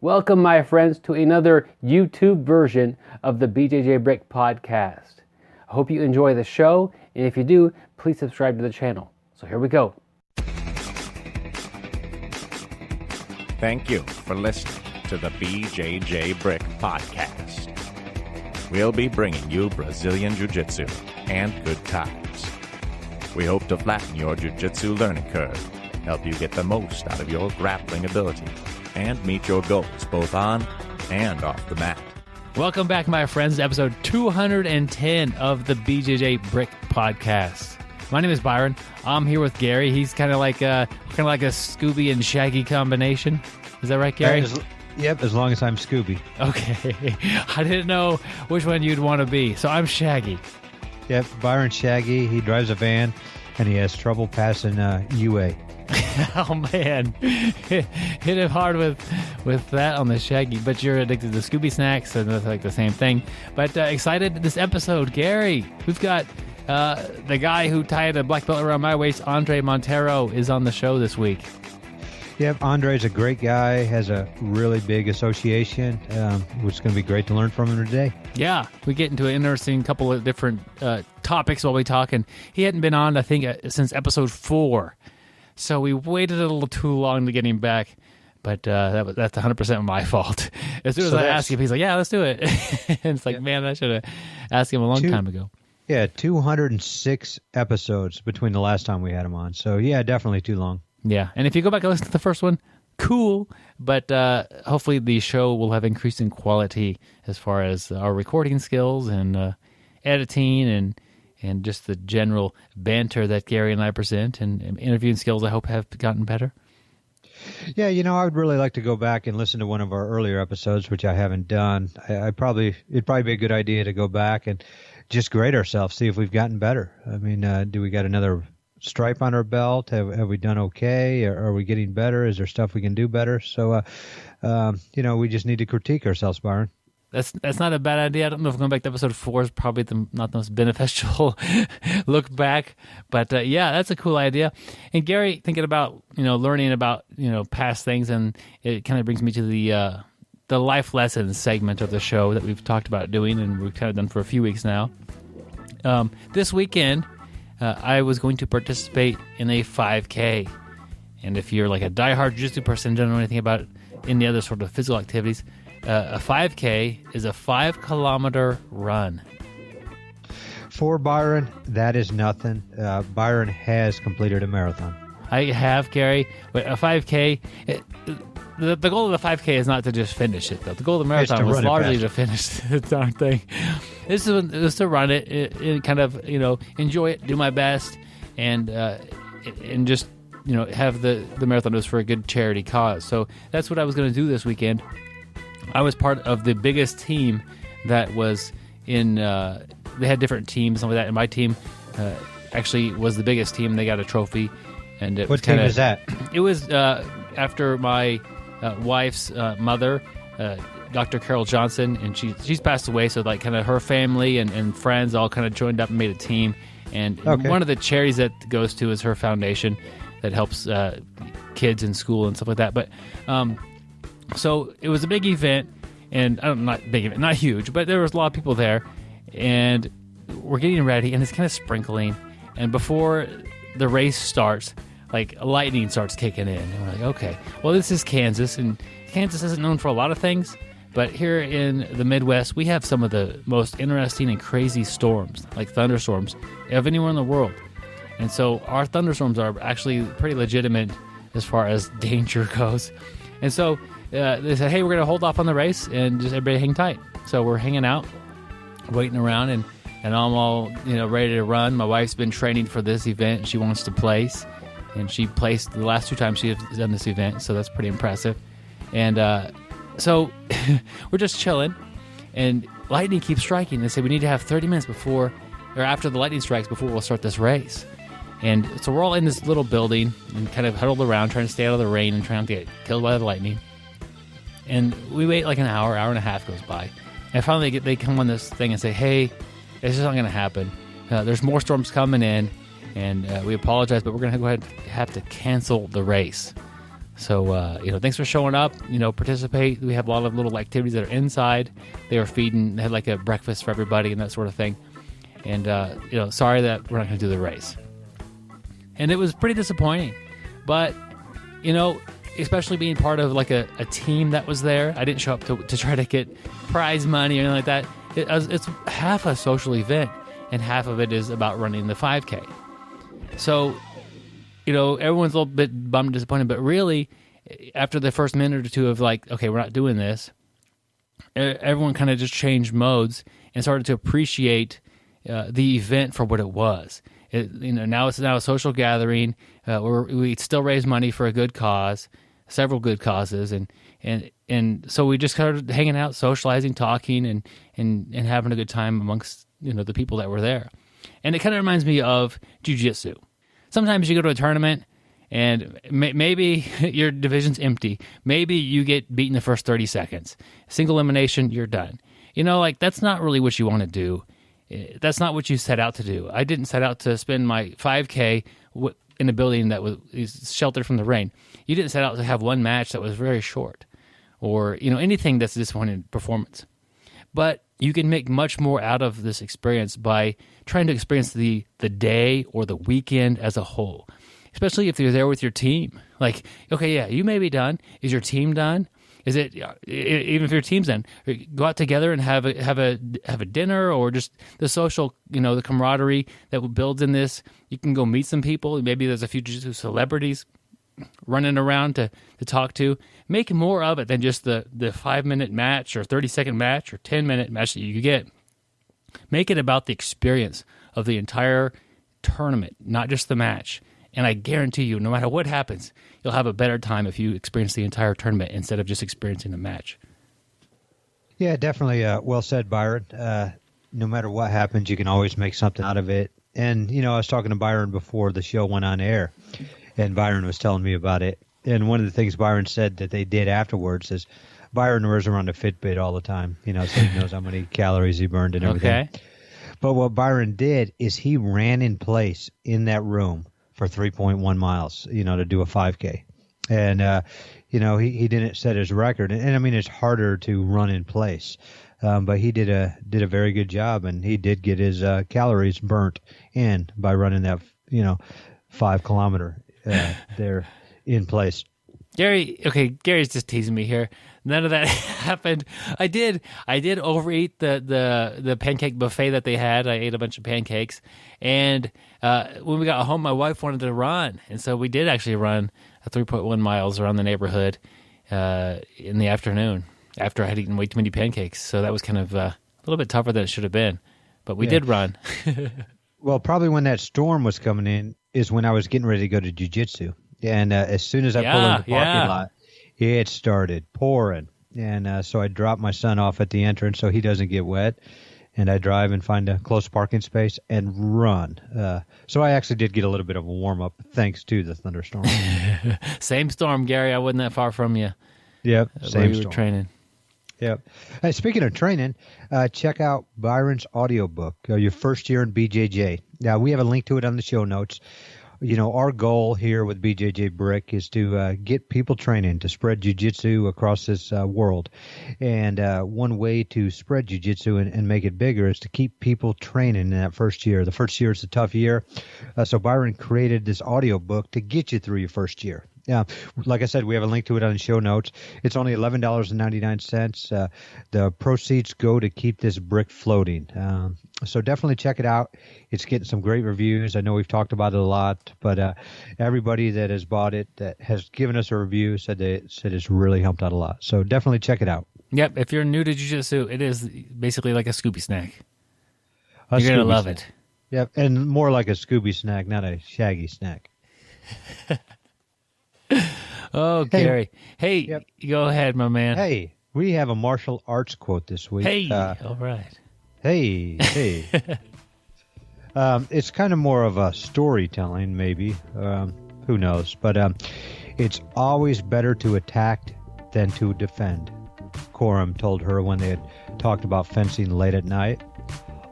Welcome, my friends, to another YouTube version of the BJJ Brick Podcast. I hope you enjoy the show, and if you do, please subscribe to the channel. So here we go. Thank you for listening to the BJJ Brick Podcast. We'll be bringing you Brazilian Jiu-Jitsu and good times. We hope to flatten your Jiu-Jitsu learning curve, help you get the most out of your grappling ability, and meet your goals both on and off the mat. Welcome back, my friends, to episode 210 of the BJJ Brick Podcast. My name is Byron. I'm here with Gary. He's kind of like a Scooby and Shaggy combination. Is that right, Gary? Yep, as long as I'm Scooby. Okay. I didn't know which one you'd want to be, so I'm Shaggy. Yep, Byron Shaggy. He drives a van, and he has trouble passing UA. Oh, man. Hit him hard with that on the Shaggy. But you're addicted to Scooby snacks, and that's like the same thing. But excited this episode. Gary, we've got the guy who tied a black belt around my waist, Monteiro, is on the show this week. Yep, Andre's a great guy, has a really big association, which is going to be great to learn from him today. Yeah, we get into an interesting couple of different topics while we talk, and he hadn't been on, I think, since episode 4. So we waited a little too long to get him back, but that's 100% my fault. As soon as I asked him, he's like, yeah, let's do it. And it's like, man, I should have asked him a long time ago. Yeah, 206 episodes between the last time we had him on. So, yeah, definitely too long. Yeah, and if you go back and listen to the first one, cool, but hopefully the show will have increased in quality as far as our recording skills and editing and just the general banter that Gary and I present, and interviewing skills I hope have gotten better. Yeah, I would really like to go back and listen to one of our earlier episodes, which I haven't done. It'd probably be a good idea to go back and just grade ourselves, see if we've gotten better. I mean, do we got another stripe on our belt? Have we done okay? Are we getting better? Is there stuff we can do better? So, we just need to critique ourselves, Byron. That's not a bad idea. I don't know if going back to episode 4 is probably not the most beneficial look back, but yeah, that's a cool idea. And Gary, thinking about learning about past things, and it kind of brings me to the life lessons segment of the show that we've talked about doing, and we've kind of done for a few weeks now. This weekend, I was going to participate in a 5K, and if you're like a diehard jiu-jitsu person, don't know anything about any other sort of physical activities, a 5K is a 5-kilometer run. For Byron, that is nothing. Byron has completed a marathon. I have, Gary. But a 5K, the goal of the 5K is not to just finish it, though. The goal of the marathon was largely to finish the darn thing. This was to run it and kind of, enjoy it, do my best, and just, have the marathon was for a good charity cause. So that's what I was going to do this weekend. I was part of the biggest team that was in, they had different teams and all that, and my team actually was the biggest team. They got a trophy. And what team was that? It was after my wife's mother, Dr. Carol Johnson, and she's passed away, so like kind of her family and friends all kind of joined up and made a team. And one of the charities that goes to is her foundation that helps kids in school and stuff like that. But so it was a big event, and not big event, not huge, but there was a lot of people there, and we're getting ready, and it's kind of sprinkling, and before the race starts, like lightning starts kicking in, and we're like, okay, well, this is Kansas, and Kansas isn't known for a lot of things, but here in the Midwest, we have some of the most interesting and crazy storms, like thunderstorms, of anywhere in the world. And so our thunderstorms are actually pretty legitimate as far as danger goes. And so they said, hey, we're going to hold off on the race and just everybody hang tight. So we're hanging out, waiting around, and I'm all ready to run. My wife's been training for this event. She wants to place, and she placed the last 2 times she has done this event, so that's pretty impressive. And so we're just chilling, and lightning keeps striking. They say we need to have 30 minutes before or after the lightning strikes before we'll start this race. And so we're all in this little building and kind of huddled around trying to stay out of the rain and trying not to get killed by the lightning. And we wait like an hour and a half goes by. And finally they come on this thing and say, hey, this is not going to happen. There's more storms coming in, and we apologize, but we're going to go ahead and have to cancel the race. So, thanks for showing up. Participate. We have a lot of little activities that are inside. They were feeding, they had like a breakfast for everybody and that sort of thing. And, sorry that we're not going to do the race. And it was pretty disappointing. But, especially being part of like a team that was there. I didn't show up to try to get prize money or anything like that. It's half a social event, and half of it is about running the 5K. So, everyone's a little bit bummed and disappointed, but really, after the first minute or two of like, okay, we're not doing this, everyone kind of just changed modes and started to appreciate the event for what it was. Now it's a social gathering. We still raise money for a good cause, several good causes, and so we just started hanging out, socializing, talking, and having a good time amongst the people that were there. And it kind of reminds me of jiu-jitsu. Sometimes you go to a tournament and maybe your division's empty. Maybe you get beaten the first 30 seconds. Single elimination, you're done. That's not really what you want to do. That's not what you set out to do. I didn't set out to spend my 5K in a building that was sheltered from the rain. You didn't set out to have one match that was very short, or anything that's a disappointing performance. But you can make much more out of this experience by trying to experience the day or the weekend as a whole, especially if you're there with your team. Like, okay, yeah, you may be done. Is your team done? Is it, even if your team's done, go out together and have a dinner, or just the social, the camaraderie that builds in this. You can go meet some people. Maybe there's a few jiu-jitsu celebrities running around to talk to. Make more of it than just the 5-minute match or 30-second match or 10-minute match that you get. Make it about the experience of the entire tournament, not just the match. And I guarantee you, no matter what happens, you'll have a better time if you experience the entire tournament instead of just experiencing the match. Yeah, definitely. Well said, Byron. No matter what happens, you can always make something out of it. And, I was talking to Byron before the show went on air, and Byron was telling me about it. And one of the things Byron said that they did afterwards is Byron wears around a Fitbit all the time, so he knows how many calories he burned and everything. Okay. But what Byron did is he ran in place in that room for 3.1 miles, to do a 5K. And, he didn't set his record. And I mean, it's harder to run in place. But he did a very good job, and he did get his calories burnt in by running that, 5 kilometer there in place. Gary's just teasing me here. None of that happened. I did overeat the pancake buffet that they had. I ate a bunch of pancakes, and when we got home, my wife wanted to run, and so we did actually run 3.1 miles around the neighborhood in the afternoon after I had eaten way too many pancakes. So that was kind of a little bit tougher than it should have been, but we did run. Well, probably when that storm was coming in is when I was getting ready to go to jiu-jitsu. And as soon as I pulled in the parking lot, it started pouring. And so I dropped my son off at the entrance so he doesn't get wet. And I drive and find a close parking space and run. So I actually did get a little bit of a warm-up thanks to the thunderstorm. Same storm, Gary. I wasn't that far from you. Yep, same storm. Were training. Yep. Hey, speaking of training, check out Byron's audiobook, Your First Year in BJJ. Now, we have a link to it on the show notes. Our goal here with BJJ Brick is to get people training to spread jiu-jitsu across this world. And one way to spread jiu-jitsu and make it bigger is to keep people training in that first year. The first year is a tough year. So Byron created this audiobook to get you through your first year. Yeah, like I said, we have a link to it on the show notes. It's only $11.99. The proceeds go to keep this brick floating. So definitely check it out. It's getting some great reviews. I know we've talked about it a lot, but everybody that has bought it, that has given us a review, said it's really helped out a lot. So definitely check it out. Yep, if you're new to jiu-jitsu, it is basically like a Scooby snack. You're going to love it. Yep, and more like a Scooby snack, not a Shaggy snack. Oh, Gary. Hey, yep. Go ahead, my man. Hey, we have a martial arts quote this week. Hey, all right. Hey. It's kind of more of a storytelling, maybe. Who knows? But it's always better to attack than to defend, Coram told her when they had talked about fencing late at night.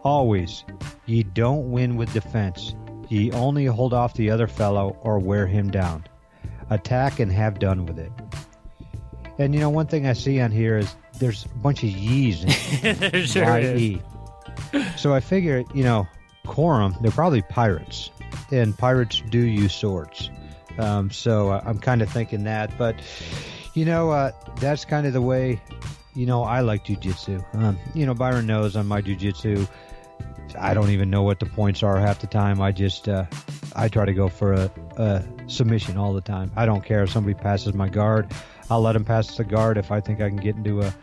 Always. Ye don't win with defense. Ye only hold off the other fellow or wear him down. attack and have done with it. And, one thing I see on here is there's a bunch of ye's in There sure is. Y-E. So I figure, Coram, they're probably pirates, and pirates do use swords. So I'm kind of thinking that. But, that's kind of the way, I like jiu-jitsu. Byron knows on my jiu-jitsu, I don't even know what the points are half the time. I just, I try to go for a submission all the time. I don't care if somebody passes my guard. I'll let them pass the guard if I think I can get into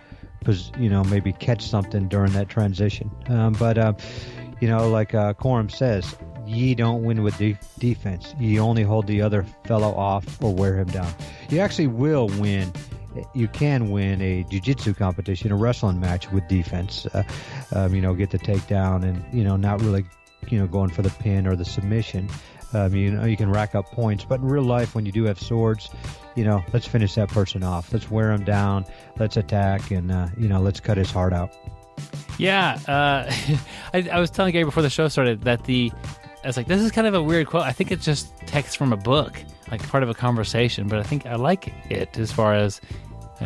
maybe catch something during that transition. Like Coram says, ye don't win with defense. You only hold the other fellow off or wear him down. You actually will win. You can win a jiu-jitsu competition, a wrestling match with defense. Get the takedown and, not really, going for the pin or the submission. You can rack up points. But in real life, when you do have swords, let's finish that person off. Let's wear him down. Let's attack and, let's cut his heart out. Yeah. I was telling Gary before the show started that I was like, this is kind of a weird quote. I think it's just text from a book, like part of a conversation. But I think I like it as far as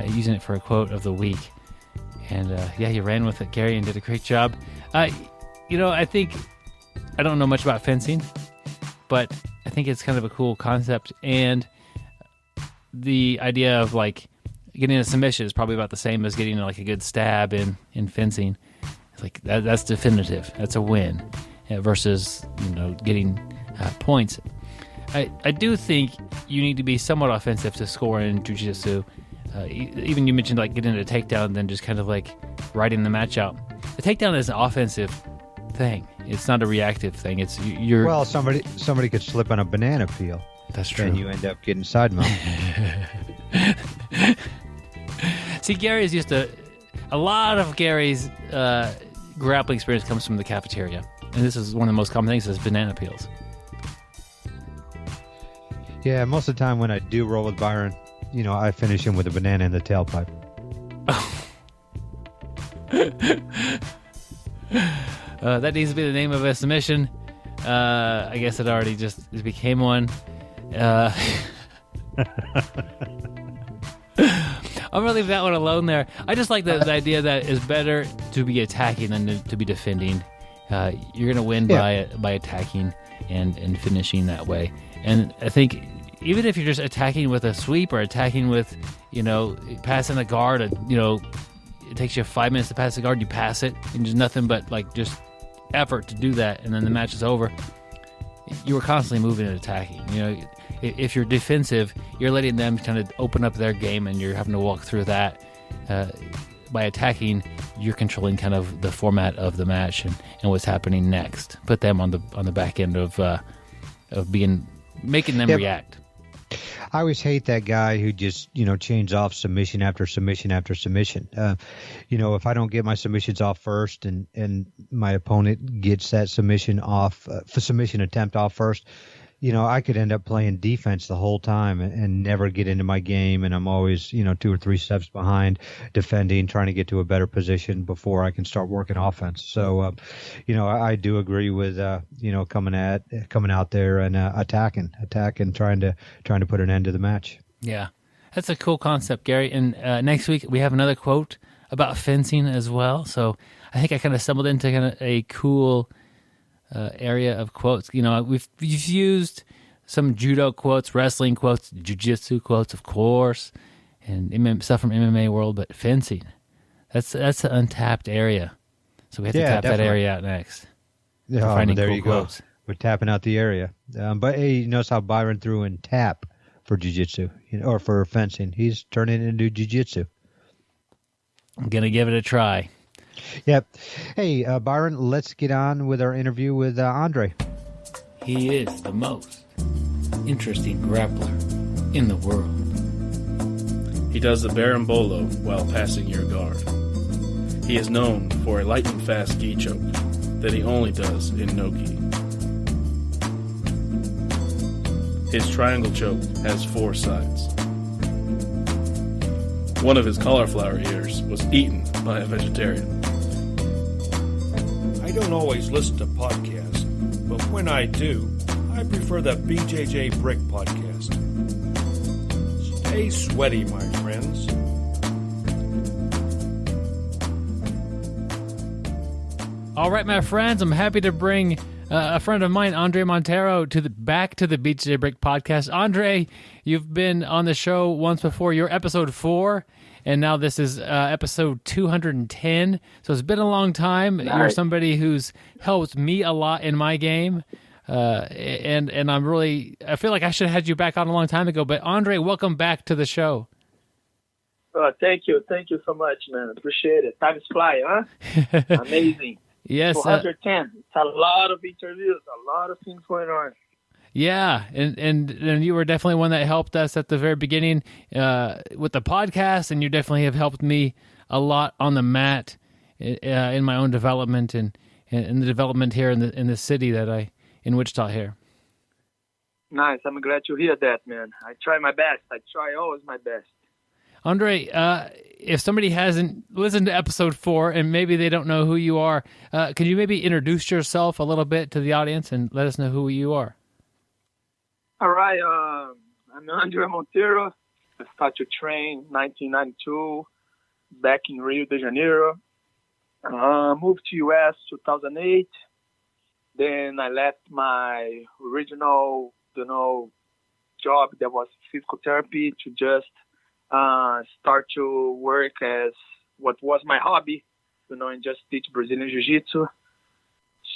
using it for a quote of the week. And, you ran with it, Gary, and did a great job. I think I don't know much about fencing, but I think it's kind of a cool concept. And the idea of like getting a submission is probably about the same as getting like a good stab in fencing. It's like that's definitive. That's a win versus getting points. I do think you need to be somewhat offensive to score in jiu-jitsu. Even you mentioned like getting a takedown and then just kind of like riding the match out. The takedown is an offensive thing. It's not a reactive thing. It's you're. Well, somebody could slip on a banana peel. That's true. And you end up getting side mount. See, Gary is used to a lot of Gary's grappling experience comes from the cafeteria, and this is one of the most common things: is banana peels. Yeah, most of the time when I do roll with Byron, I finish him with a banana in the tailpipe. That needs to be the name of a submission. I guess it already just became one. I'm gonna leave that one alone there. I just like the idea that it's better to be attacking than to be defending. You're gonna win by attacking and finishing that way. And I think even if you're just attacking with a sweep or attacking with passing the guard, it takes you 5 minutes to pass the guard. You pass it, and there's nothing but like just effort to do that, and then the match is over. You were constantly moving and attacking. If you're defensive, you're letting them kind of open up their game, and you're having to walk through that. By attacking, you're controlling kind of the format of the match and what's happening next. Put them on the back end of making them react. I always hate that guy who just, chains off submission after submission after submission. If I don't get my submissions off first and my opponent gets that submission attempt off first, I could end up playing defense the whole time and never get into my game. And I'm always, 2 or 3 steps behind defending, trying to get to a better position before I can start working offense. So, I do agree with, coming out there and attacking, trying to put an end to the match. Yeah, that's a cool concept, Gary. And next week we have another quote about fencing as well. So I think I kind of stumbled into kind of a cool area of quotes. We've used some judo quotes, wrestling quotes, jiu-jitsu quotes, of course, and stuff from MMA world, but fencing, that's an untapped area. So we have to tap that area out next. Yeah, finding there cool you quotes. go. We're tapping out the area. But hey, you notice how Byron threw in tap for jiu-jitsu, or for fencing. He's turning it into jiu-jitsu. I'm going to give it a try. Yep. Hey, Byron, let's get on with our interview with Andre. He is the most interesting grappler in the world. He does the berimbolo while passing your guard. He is known for a lightning-fast gi choke that he only does in no gi. His triangle choke has 4 sides. One of his cauliflower ears was eaten by a vegetarian. I don't always listen to podcasts, but when I do, I prefer the BJJ Brick podcast. Stay sweaty, my friends. All right, my friends, I'm happy to bring a friend of mine, Andre Monteiro, back to the BJJ Brick podcast. Andre, you've been on the show once before. You're episode 4, and now this is episode 210. So it's been a long time. Nice. You're somebody who's helped me a lot in my game, and I feel like I should have had you back on a long time ago. But Andre, welcome back to the show. Thank you so much, man. Appreciate it. Time is flying, huh? Amazing. Yes, 210. It's a lot of interviews, a lot of things going on. Yeah, and you were definitely one that helped us at the very beginning with the podcast, and you definitely have helped me a lot on the mat in my own development and the development here in the city in Wichita here. Nice. I'm glad to hear that, man. I try my best. I try always my best. Andre, if somebody hasn't listened to episode 4 and maybe they don't know who you are, can you maybe introduce yourself a little bit to the audience and let us know who you are? All right. I'm Andre Monteiro. I started to train in 1992 back in Rio de Janeiro. Moved to U.S. 2008. Then I left my original, job that was physical therapy to just start to work as what was my hobby, and just teach Brazilian Jiu-Jitsu.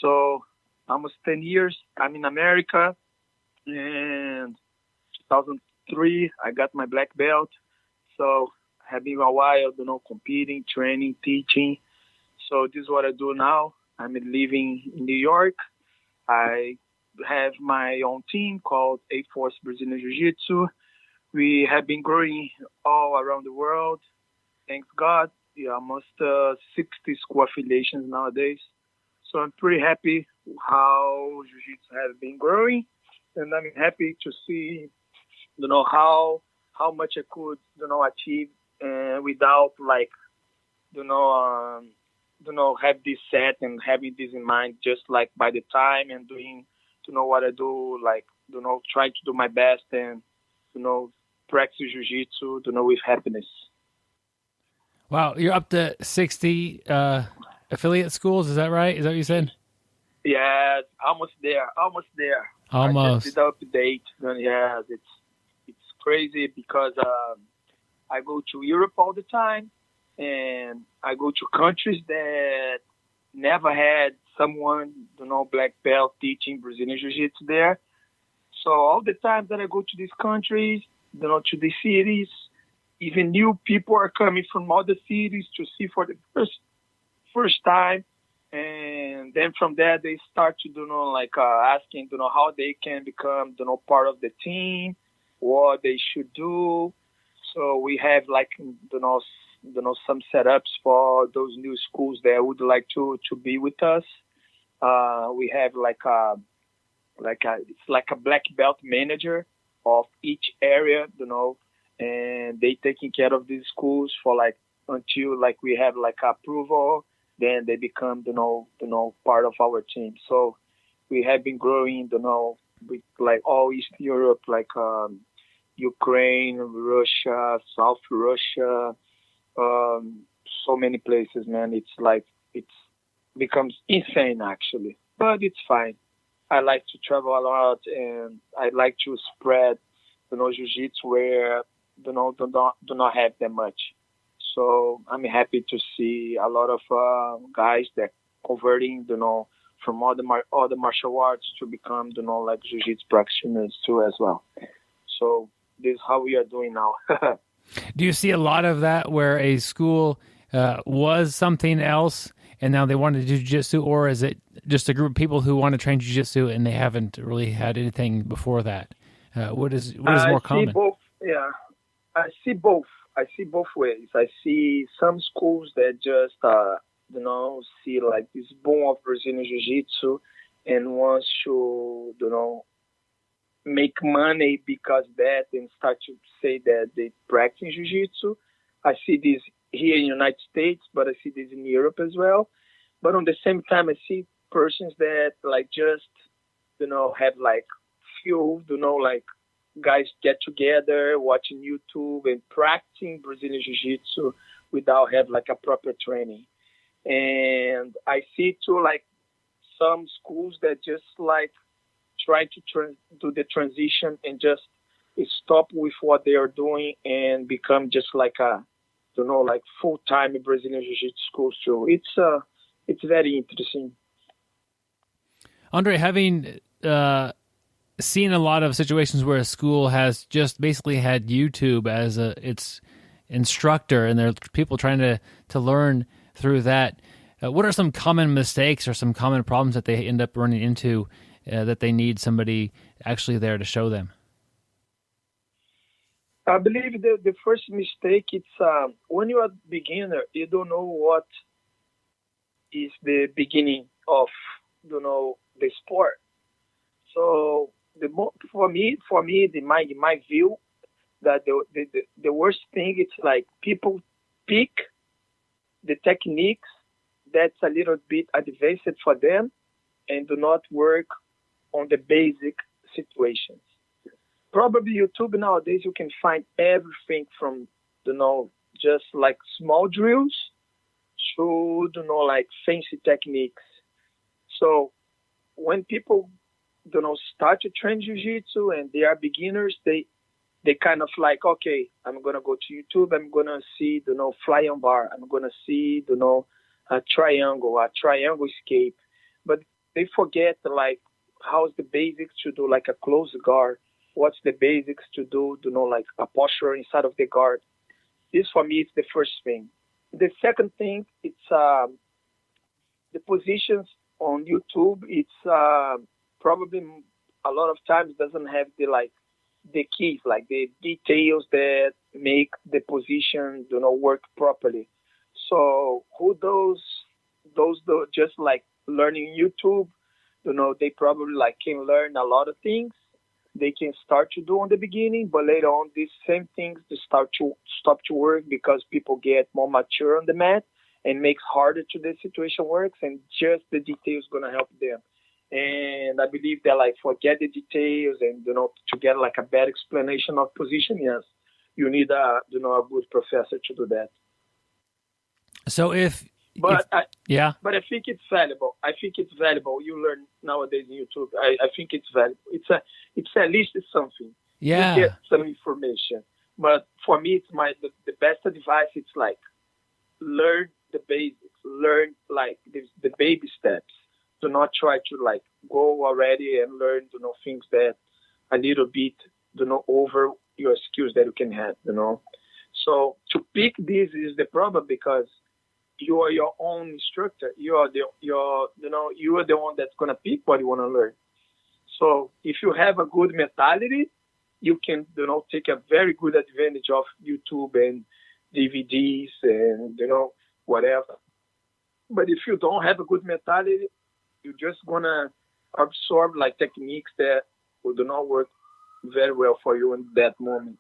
So almost 10 years I'm in America. And 2003 I got my black belt. So I have been a while, competing, training, teaching. So this is what I do now. I'm living in New York. I have my own team called A-Force BJJ Jiu-Jitsu. We have been growing all around the world. Thanks God. We are almost 60 school affiliations nowadays. So I'm pretty happy how Jiu-Jitsu has been growing. And I'm happy to see, how much I could, achieve without have this set and having this in mind, just like by the time and doing, what I do, try to do my best and, practice Jiu-Jitsu, with happiness. Wow, you're up to 60 affiliate schools, is that right? Is that what you said? Yeah, almost there. Almost. I just did the update. Yeah, it's crazy because I go to Europe all the time, and I go to countries that never had someone, black belt teaching Brazilian Jiu-Jitsu there. So all the time that I go to these countries, to the cities, even new people are coming from other cities to see for the first time. And then from there, they start to, asking, how they can become, part of the team, what they should do. So we have, some setups for those new schools that would like to be with us. We have it's like a black belt manager of each area, and they taking care of these schools for until we have approval. Then they become, part of our team. So we have been growing, with all East Europe, Ukraine, Russia, South Russia, so many places, man. It's becomes insane actually, but it's fine. I like to travel a lot, and I like to spread, Jiu-Jitsu where, do not have that much. So I'm happy to see a lot of guys that converting, from other martial arts to become, Jiu-Jitsu practitioners too as well. So this is how we are doing now. Do you see a lot of that where a school was something else and now they want to do jiu-jitsu, or is it just a group of people who want to train jiu-jitsu and they haven't really had anything before that? What is more common? Both, yeah, I see both. I see both ways. I see some schools that just, see this boom of Brazilian Jiu-Jitsu and wants to, make money because that and start to say that they practice Jiu-Jitsu. I see this here in the United States, but I see this in Europe as well. But on the same time, I see persons that just, have few, guys get together, watching YouTube and practicing Brazilian Jiu-Jitsu without have like a proper training. And I see too, like some schools that just like try to do the transition and just stop with what they are doing and become just like a, like full-time Brazilian Jiu-Jitsu schools too. It's very interesting. Andre, having seen a lot of situations where a school has just basically had YouTube as its instructor, and there are people trying to learn through that, what are some common mistakes or some common problems that they end up running into that they need somebody actually there to show them? I believe the first mistake, it's when you are a beginner, you don't know what is the beginning of, the sport. So for me, my view, that the worst thing, it's like people pick the techniques that's a little bit advanced for them and do not work on the basic situations. Probably YouTube nowadays, you can find everything from, just like small drills to, like fancy techniques. So when people, start to train Jiu-Jitsu and they are beginners, they kind of like, okay, I'm going to go to YouTube. I'm going to see, fly on bar. I'm going to see, a triangle escape. But they forget, like, how's the basics to do, like, a close guard. What's the basics to do, like, a posture inside of the guard. This, for me, is the first thing. The second thing, it's the positions on YouTube. It's probably a lot of times doesn't have the keys, like the details that make the position, work properly. So who those just like learning YouTube, they probably like can learn a lot of things. They can start to do on the beginning, but later on, these same things they stop to work because people get more mature on the mat and makes harder to the situation works, and just the details gonna help them. And I believe that like forget the details and to get like a bad explanation of position, yes, you need a a good professor to do that. So I think it's valuable. You learn nowadays in YouTube. I think it's valuable. It's at least something. Yeah. You get some information. But for me, it's the best advice. It's like learn the basics. Learn like the baby steps. Do not try to like go already and learn things that a little bit over your skills that you can have. So to pick this is the problem because you are your own instructor. You are the one that's gonna pick what you want to learn. So if you have a good mentality, you can take a very good advantage of YouTube and DVDs and whatever. But if you don't have a good mentality, you're just gonna absorb like techniques that will do not work very well for you in that moment.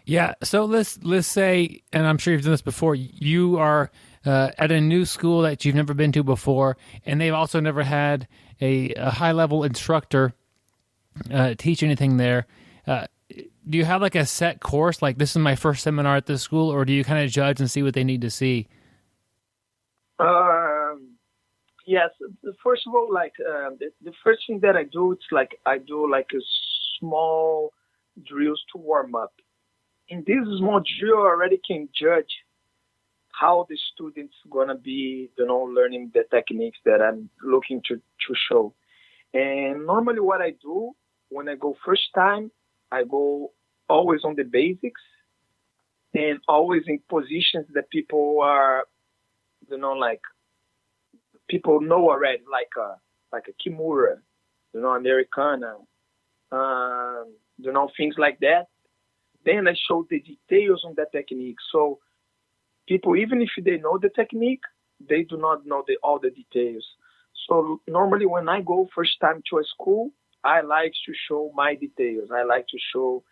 Yeah, so let's say, and I'm sure you've done this before, you are at a new school that you've never been to before, and they've also never had a high-level instructor teach anything there. Do you have like a set course, like this is my first seminar at this school, or do you kind of judge and see what they need to see? Yes, first of all, like the first thing that I do, it's like I do like a small drills to warm up. In this small drill, I already can judge how the student's gonna be, learning the techniques that I'm looking to show. And normally, what I do when I go first time, I go always on the basics and always in positions that people are, like people know already, like a Kimura, Americana, things like that. Then I show the details on that technique. So people, even if they know the technique, they do not know all the details. So normally when I go first time to a school, I like to show my details. I like to show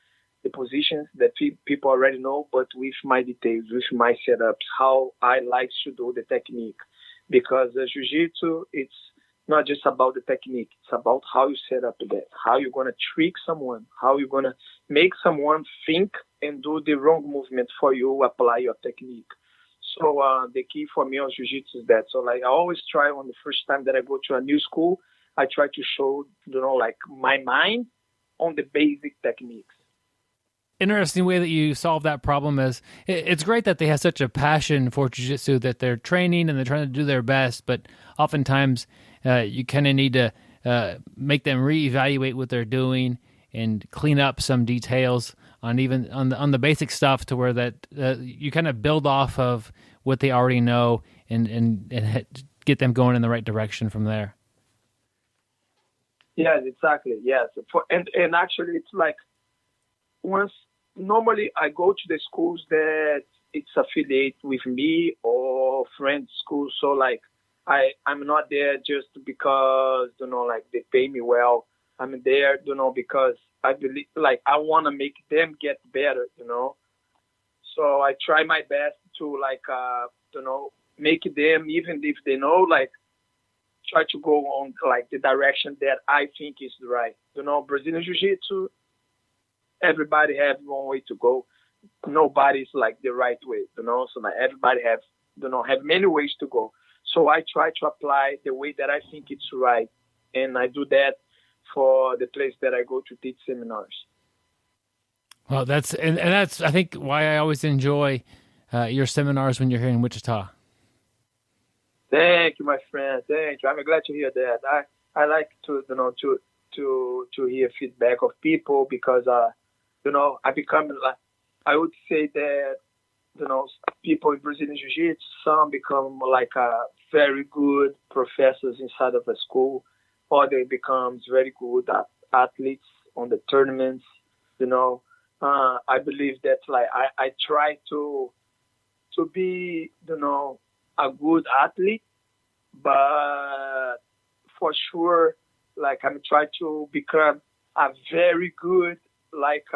the positions that people already know, but with my details, with my setups, how I like to do the technique. Because Jiu-Jitsu, it's not just about the technique. It's about how you set up that, how you're going to trick someone, how you're going to make someone think and do the wrong movement for you, apply your technique. So the key for me on jiu-jitsu is that. So like I always try on the first time that I go to a new school, I try to show, like my mind on the basic techniques. Interesting way that you solve that problem is it's great that they have such a passion for jiu-jitsu that they're training and they're trying to do their best, but oftentimes you kind of need to make them reevaluate what they're doing and clean up some details on even on the basic stuff to where that you kind of build off of what they already know and get them going in the right direction from there. Yes, exactly. Yes, and actually it's like normally I go to the schools that it's affiliated with me or friend schools. So like I'm not there just because, like they pay me well. I'm there, because I believe, like I want to make them get better, So I try my best to like, make them, even if they know, like try to go on like the direction that I think is right. Brazilian Jiu-Jitsu, everybody has one way to go. Nobody's like the right way, So like everybody have many ways to go. So I try to apply the way that I think it's right, and I do that for the place that I go to teach seminars. Well, that's I think why I always enjoy your seminars when you're here in Wichita. Thank you, my friend. Thank you. I'm glad to hear that. I like to to hear feedback of people because I become like, I would say that people in Brazilian Jiu-Jitsu, some become like very good professors inside of a school, or they become very good athletes on the tournaments. I believe that like I try to be a good athlete, but for sure like I'm trying to become a very good like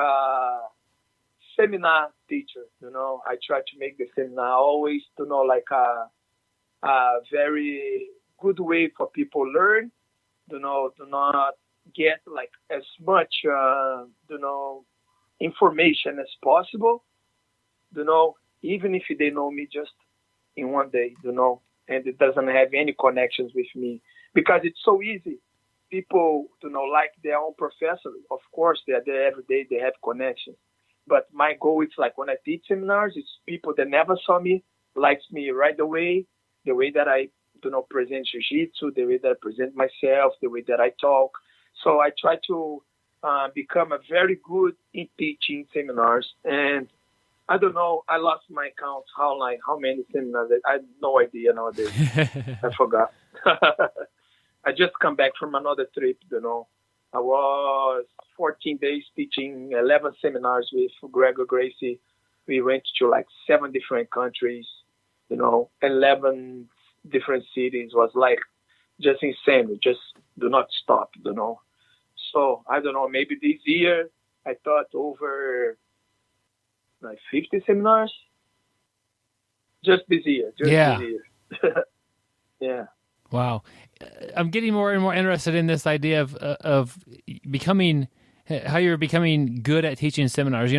seminar teacher. I try to make the seminar always like a very good way for people learn. Do not get like as much information as possible. Even if they know me just in one day, and it doesn't have any connections with me, because it's so easy. People like their own professor. Of course, they're there every day. They have connections. But my goal is like when I teach seminars, it's people that never saw me, likes me right away, the way that I present jiu-jitsu, the way that I present myself, the way that I talk. So I try to become a very good in teaching seminars. And I don't know, I lost my count how many seminars. I have no idea nowadays. I forgot. I just come back from another trip, I was 14 days teaching 11 seminars with Gregor Gracie. We went to like 7 different countries, 11 different cities. Was like just insane. We just do not stop, So I don't know, maybe this year I taught over like 50 seminars. Just this year. Yeah. Wow. I'm getting more and more interested in this idea of becoming, how you're becoming good at teaching seminars.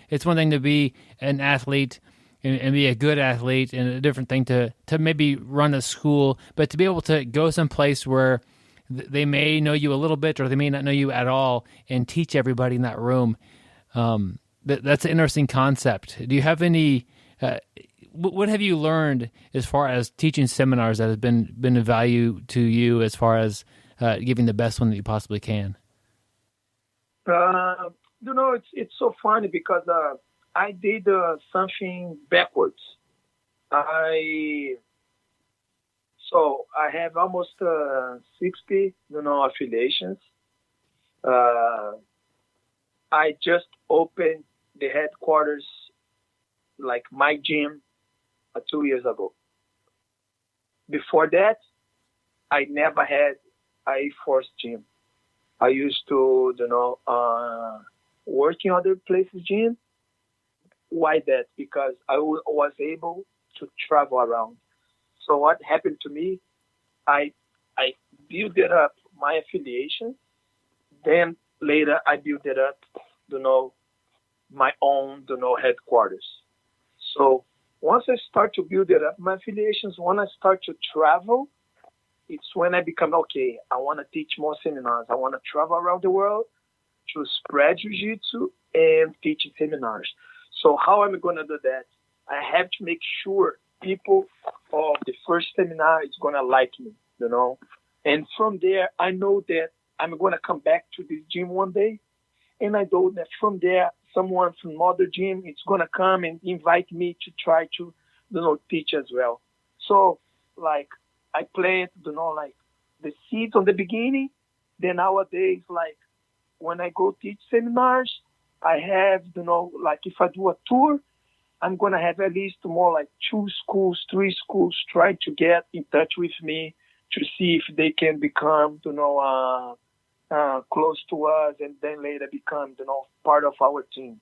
It's one thing to be an athlete and be a good athlete, and a different thing to maybe run a school, but to be able to go someplace where they may know you a little bit or they may not know you at all and teach everybody in that room. That's an interesting concept. Do you have any... what have you learned as far as teaching seminars that has been of value to you as far as giving the best one that you possibly can? It's so funny because I did something backwards. I have almost 60, affiliations. I just opened the headquarters, like my gym, 2 years ago. Before that, I never had A-Force gym. I used to, work in other places gym. Why that? Because I was able to travel around. So what happened to me, I built it up my affiliation. Then later I built it up, my own, headquarters. So once I start to build it up, my affiliations, when I start to travel, it's when I become, okay, I want to teach more seminars. I want to travel around the world to spread jiu-jitsu and teach seminars. So how am I going to do that? I have to make sure people of the first seminar is going to like me, And from there, I know that I'm going to come back to this gym one day. And I know that from there, someone from another gym is going to come and invite me to try to, teach as well. So, like, I plant, the seeds on the beginning. Then nowadays, like, when I go teach seminars, I have, if I do a tour, I'm going to have at least more like 2 schools, 3 schools try to get in touch with me to see if they can become, close to us and then later become, part of our team.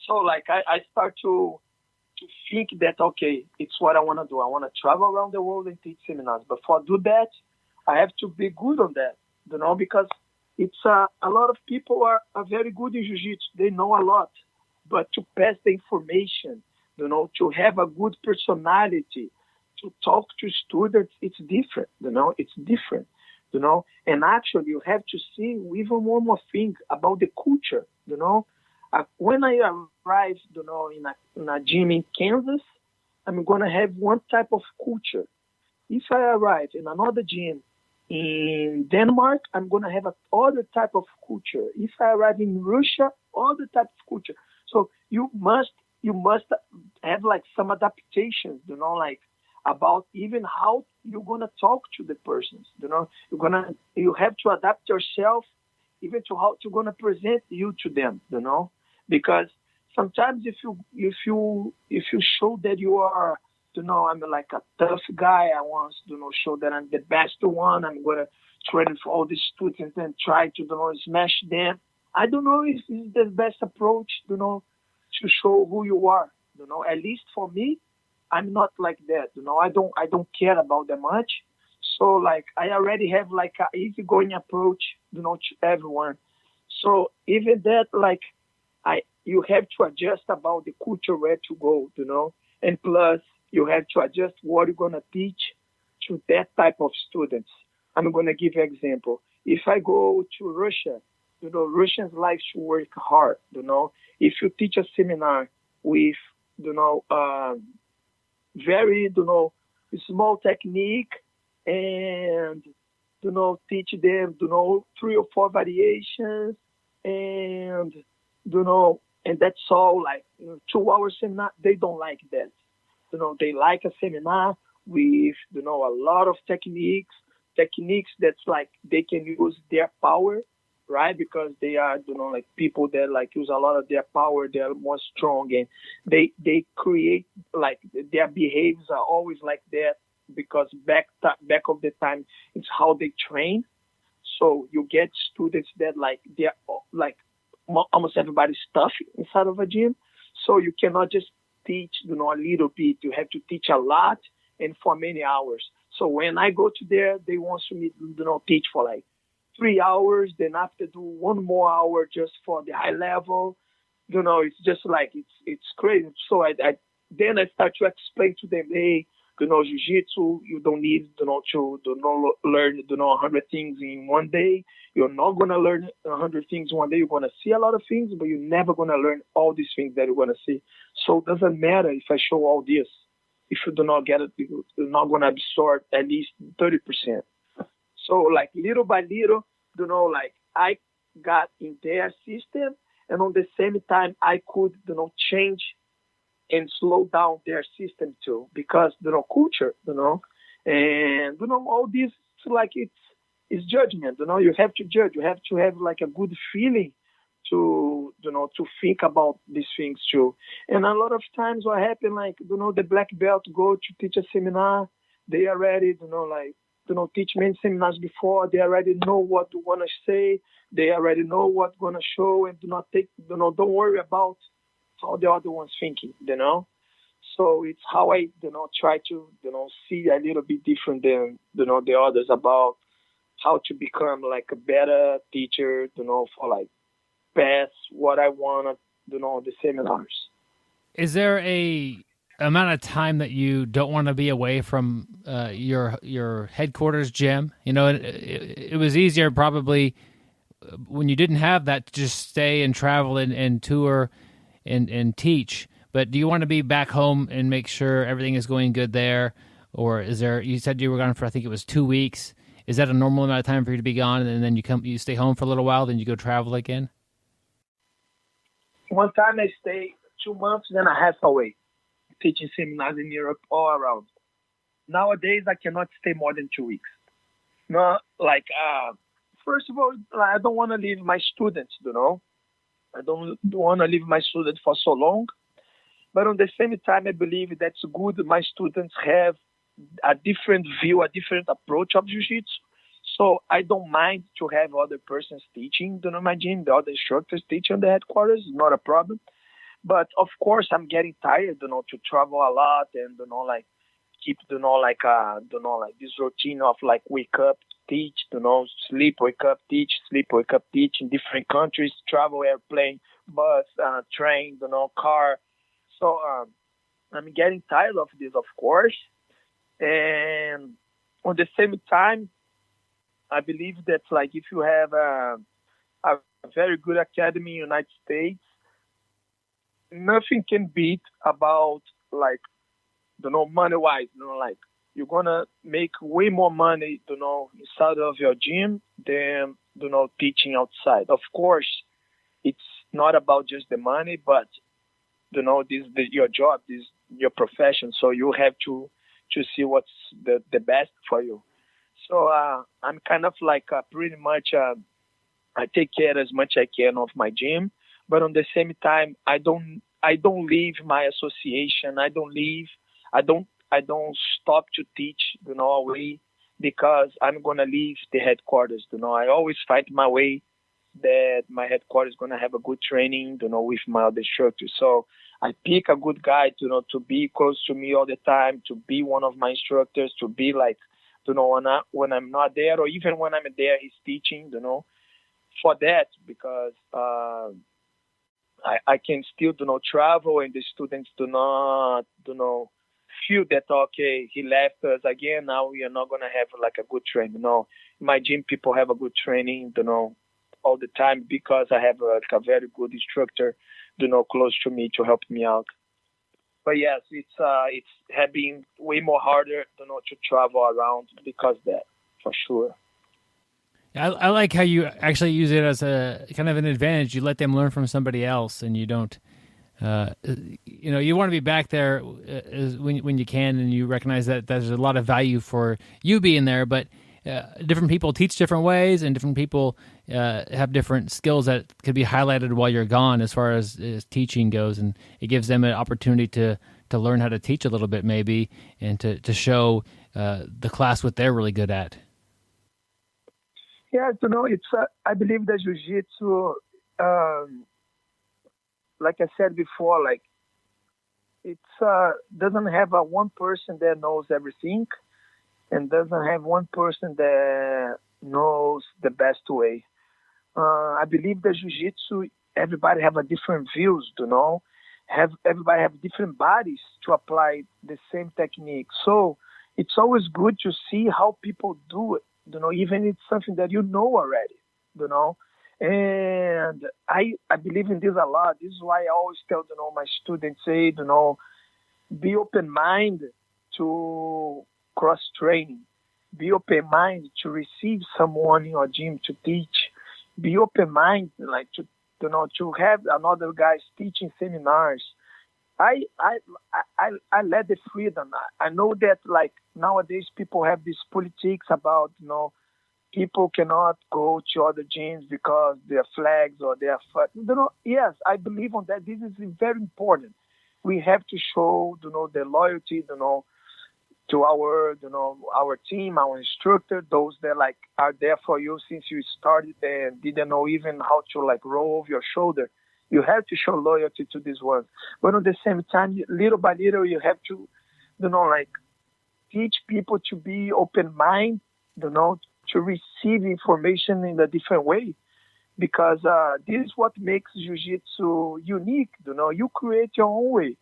So, like, I start to think that, okay, it's what I want to do. I want to travel around the world and teach seminars. But for do that, I have to be good on that, because it's a lot of people are very good in jiu-jitsu. They know a lot. But to pass the information, to have a good personality, to talk to students, it's different, it's different, And actually, you have to see even one more thing about the culture, When I arrived, in a gym in Kansas, I'm going to have one type of culture. If I arrive in another gym in Denmark, I'm going to have another type of culture. If I arrive in Russia, other type of culture. So you must have like some adaptations, like about even how you're going to talk to the persons, you have to adapt yourself even to how you're going to present you to them, because sometimes if you show that you are, I'm like a tough guy, I want to show that I'm the best one, I'm going to train for all the students and try to, smash them. I don't know if this is the best approach, to show who you are, at least for me, I'm not like that, I don't care about that much. So like, I already have like an easygoing approach, to everyone. So even that, like, you have to adjust about the culture where to go, and plus you have to adjust what you're going to teach to that type of students. I'm going to give you an example. If I go to Russia, Russians like to work hard, If you teach a seminar with, very, small technique and, teach them, 3 or 4 variations and, and that's all, like, 2-hour seminar, they don't like that. They like a seminar with, a lot of techniques that's like they can use their power, right? Because they are, like people that like use a lot of their power, they're more strong and they create, like their behaviors are always like that because back of the time, it's how they train. So you get students that like, they're like almost everybody's tough inside of a gym. So you cannot just teach, a little bit. You have to teach a lot and for many hours. So when I go to there, they want me to, teach for like 3 hours, then after do 1 more hour just for the high level. It's just like, it's crazy. So I then I start to explain to them, hey, jiu-jitsu, you don't need, to learn, 100 things in one day. You're not going to learn 100 things one day. You're going to see a lot of things, but you're never going to learn all these things that you're going to see. So it doesn't matter if I show all this. If you do not get it, you're not going to absorb at least 30%. So like little by little, like I got in their system, and on the same time I could, change and slow down their system too, because culture, and all this, like it's judgment. You have to judge. You have to have like a good feeling to to think about these things too. And a lot of times what happen, like the black belt go to teach a seminar, they already teach many seminars before. They already know what you want to say. They already know what going to show, and don't worry about how the other one's thinking, So it's how I, try to, see a little bit different than, the others about how to become like a better teacher, for like pass what I want, the seminars. Is there a amount of time that you don't want to be away from your headquarters gym? It was easier probably when you didn't have that to just stay and travel and tour and teach. But do you want to be back home and make sure everything is going good there? Or is there, you said you were gone for, I think it was 2 weeks. Is that a normal amount of time for you to be gone, and then you stay home for a little while, then you go travel again? One time I stayed 2 months, then a half away, teaching seminars in Europe all around. Nowadays, I cannot stay more than 2 weeks. No, first of all, I don't want to leave my students, I don't want to leave my students for so long. But on the same time, I believe that's good. My students have a different view, a different approach of jiu-jitsu. So I don't mind to have other persons teaching, my gym, the other instructors teaching the headquarters, not a problem. But of course, I'm getting tired, to travel a lot and, keep, this routine of wake up, teach, sleep, wake up, teach, sleep, wake up, teach in different countries, travel, airplane, bus, train, car. So I'm getting tired of this, of course. And at the same time, I believe that if you have a very good academy in the United States, nothing can beat about money-wise. You're gonna make way more money, inside of your gym than teaching outside. Of course, it's not about just the money, but this is your job, this is your profession. So you have to see what's the best for you. So I'm kind of pretty much I take care as much I can of my gym, but on the same time I don't leave my association. I don't stop to teach away because I'm gonna leave the headquarters. I always find my way that my headquarters is gonna have a good training, with my other instructors. So I pick a good guy, to be close to me all the time, to be one of my instructors, to be when I'm not there, or even when I'm there, he's teaching, for that, because I can still, travel, and the students do not, feel that, okay, he left us again, now we are not going to have a good training. No, my gym people have a good training, all the time, because I have a very good instructor, close to me to help me out. But yes, it's have been way more harder, to travel around because of that, for sure. I like how you actually use it as a kind of an advantage. You let them learn from somebody else, and you don't, you want to be back there when you can, and you recognize that there's a lot of value for you being there. But different people teach different ways, and different people have different skills that could be highlighted while you're gone as far as teaching goes, and it gives them an opportunity to learn how to teach a little bit maybe, and to show the class what they're really good at. Yeah, it's I believe that jiu-jitsu, like I said before, it's doesn't have one person that knows everything, and doesn't have one person that knows the best way. I believe that jiu-jitsu, everybody have a different views, everybody have different bodies to apply the same technique. So it's always good to see how people do it, even it's something that already, And I believe in this a lot. This is why I always tell, my students, say, be open-minded to cross-training. Be open-minded to receive someone in your gym to teach. Be open-minded, to have another guys teaching seminars. I let the freedom. I know that nowadays people have this politics about, people cannot go to other gyms because they're flags or they're, yes, I believe on that. This is very important. We have to show, the loyalty, to our team, our instructor, those that are there for you since you started and didn't know even how to roll over your shoulder. You have to show loyalty to this one. But at the same time, little by little, you have to, teach people to be open-minded, to to receive information in a different way, because this is what makes jiu-jitsu unique. You create your own way.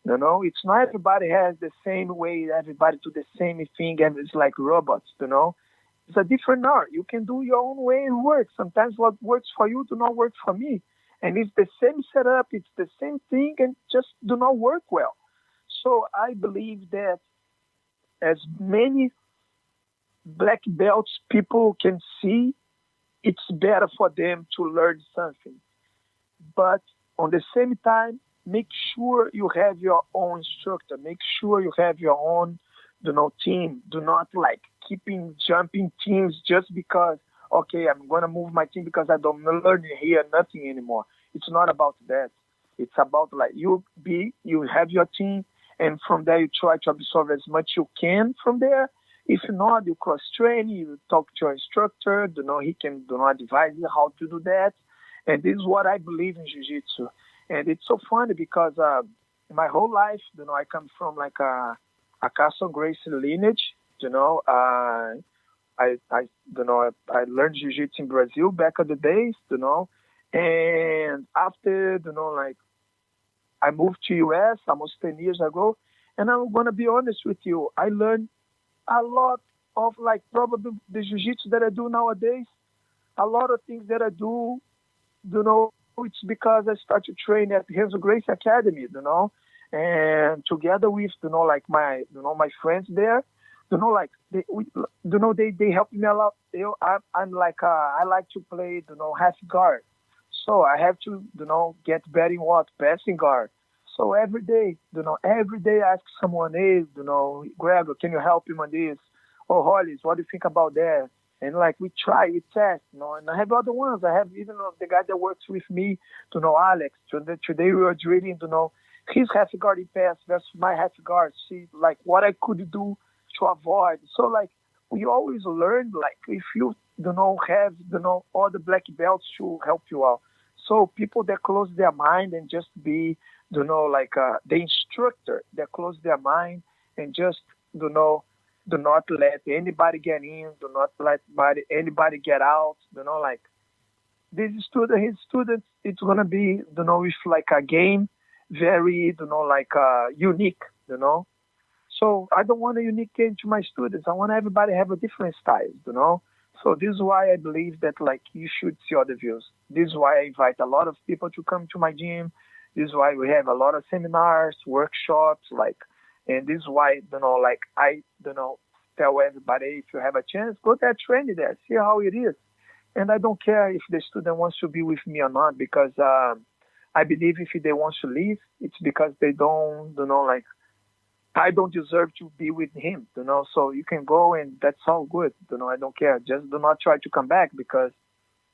It's not everybody has the same way, everybody do the same thing, and it's like robots. It's a different art. You can do your own way and work. Sometimes what works for you do not work for me. And it's the same setup, it's the same thing, and just do not work well. So I believe that as many black belts people can see, it's better for them to learn something. But on the same time, make sure you have your own instructor. Make sure you have your own, team. Do not keeping jumping teams just because, okay, I'm going to move my team because I don't learn here nothing anymore. It's not about that. It's about you have your team, and from there you try to absorb as much you can from there. If not, you cross-train, you talk to your instructor, he can advise you how to do that. And this is what I believe in jiu-jitsu. And it's so funny because my whole life, I come from a Castle Gracie lineage. I learned jiu-jitsu in Brazil back in the days, and after, I moved to US almost 10 years ago, and I'm going to be honest with you, I learned a lot of probably the jiu-jitsu that I do nowadays, a lot of things that I do, it's because I started to train at the Renzo Gracie Academy, and together with, my friends there, they help me a lot. I like to play, half guard. So I have to, get better in passing guard. So every day I ask someone, hey, Gregor, can you help him on this? Oh, Hollis, what do you think about that? And we test, and I have other ones. I have even the guy that works with me, Alex. Today we were drilling, his half guard pass versus my half guard. See, what I could do to avoid. So, we always learn, if you, have, all the black belts to help you out. So people that close their mind and just be, the instructor that close their mind and just, do not let anybody get in, do not let anybody get out, this student, his students, it's going to be, with a game, very, unique, So I don't want a unique game to my students. I want everybody to have a different style, So this is why I believe that, you should see other views. This is why I invite a lot of people to come to my gym. This is why we have a lot of seminars, workshops, and this is why, I tell everybody, if you have a chance, go there, train there, see how it is. And I don't care if the student wants to be with me or not, because I believe if they want to leave, it's because they don't, I don't deserve to be with him, so you can go and that's all good, I don't care. Just do not try to come back because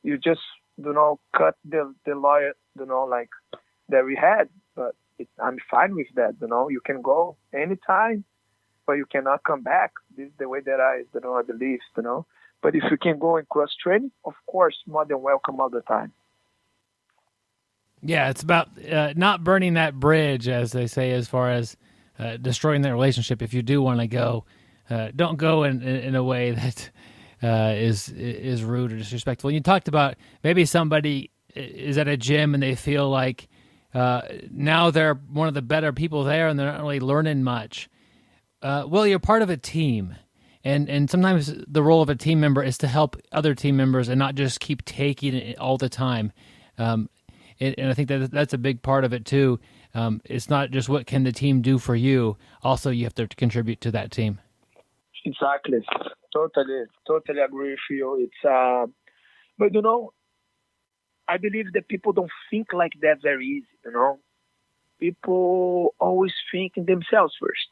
you just, cut the lawyer, that we had, but I'm fine with that, you can go anytime, but you cannot come back. This is the way that I believe, but if you can go and cross training, of course, more than welcome all the time. Yeah, it's about not burning that bridge, as they say, as far as destroying that relationship. If you do want to go, don't go in a way that is rude or disrespectful. And you talked about maybe somebody is at a gym and they feel like now they're one of the better people there and they're not really learning much. Well, you're part of a team. And sometimes the role of a team member is to help other team members and not just keep taking it all the time. And I think that's a big part of it too. It's not just what can the team do for you. Also, you have to contribute to that team. Exactly. Totally agree with you. It's but I believe that people don't think like that very easy. People always think in themselves first.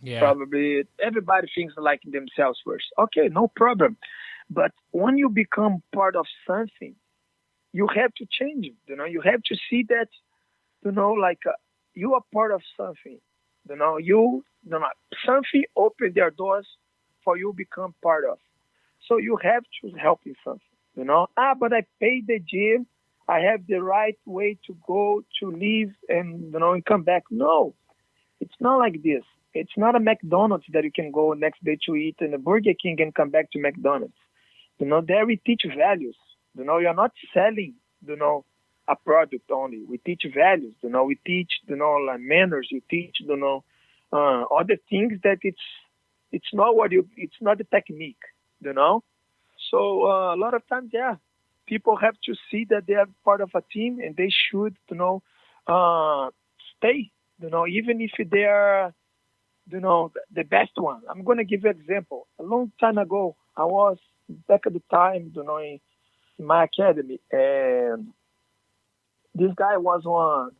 Yeah. Probably everybody thinks like themselves first. Okay, no problem. But when you become part of something, you have to change it. You have to see that, you are part of something. Something opened their doors for you to become part of. So you have to help in something. But I paid the gym. I have the right way to go, to leave, and and come back. No, it's not like this. It's not a McDonald's that you can go next day to eat in a Burger King and come back to McDonald's. There we teach values. You're not selling, a product only. We teach values. We teach, like manners. We teach, other things that it's not it's not the technique, So a lot of times, people have to see that they are part of a team and they should, stay, even if they are, the best one. I'm going to give you an example. A long time ago, I was back at the time, in my academy, and this guy was was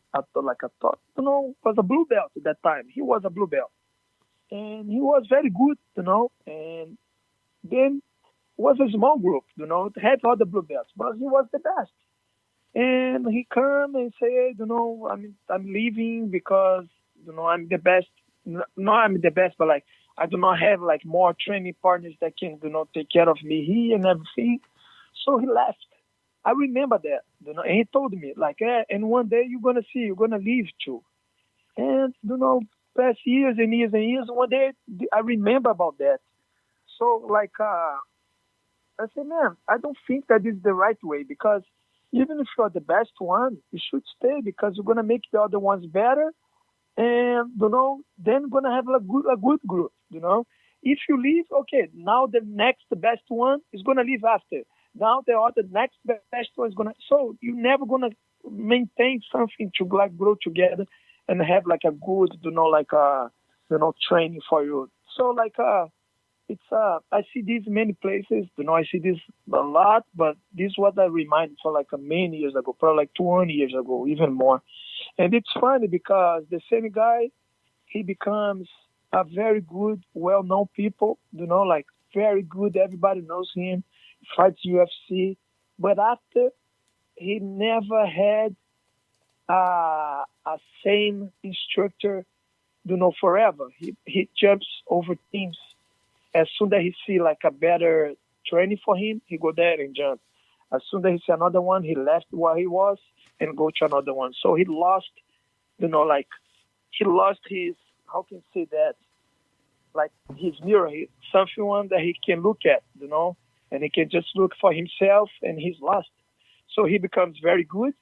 a blue belt at that time. He was a blue belt. And he was very good, and then was a small group, had other blue belts, but he was the best. And he come and say, I'm leaving because, I'm the best. No, I'm the best, but like, I do not have like more training partners that can, take care of me here and everything. So he left. I remember that, and he told me like, and one day you're going to see, you're going to leave too. And, past years and years and years, one day I remember about that. So like, I said, man, I don't think that is the right way, because even if you're the best one, you should stay, because you're going to make the other ones better. And, then you're going to have a good group, If you leave, okay, now the next best one is going to leave after. Now the other next best one is going to, so you're never going to maintain something to like grow together and have like a good, training for you. So like, it's, I see this many places, I see this a lot, but this is what I reminded for like many years ago, probably like 20 years ago, even more. And it's funny because the same guy, he becomes a very good, well-known people, like very good. Everybody knows him, fights UFC. But after, he never had a same instructor, forever. He jumps over teams. As soon as he see like a better training for him, he go there and jump. As soon as he see another one, he left where he was and go to another one. So he lost, he lost his, how can you say that? Like his mirror, something that he can look at, and he can just look for himself, and he's lost. So he becomes very good,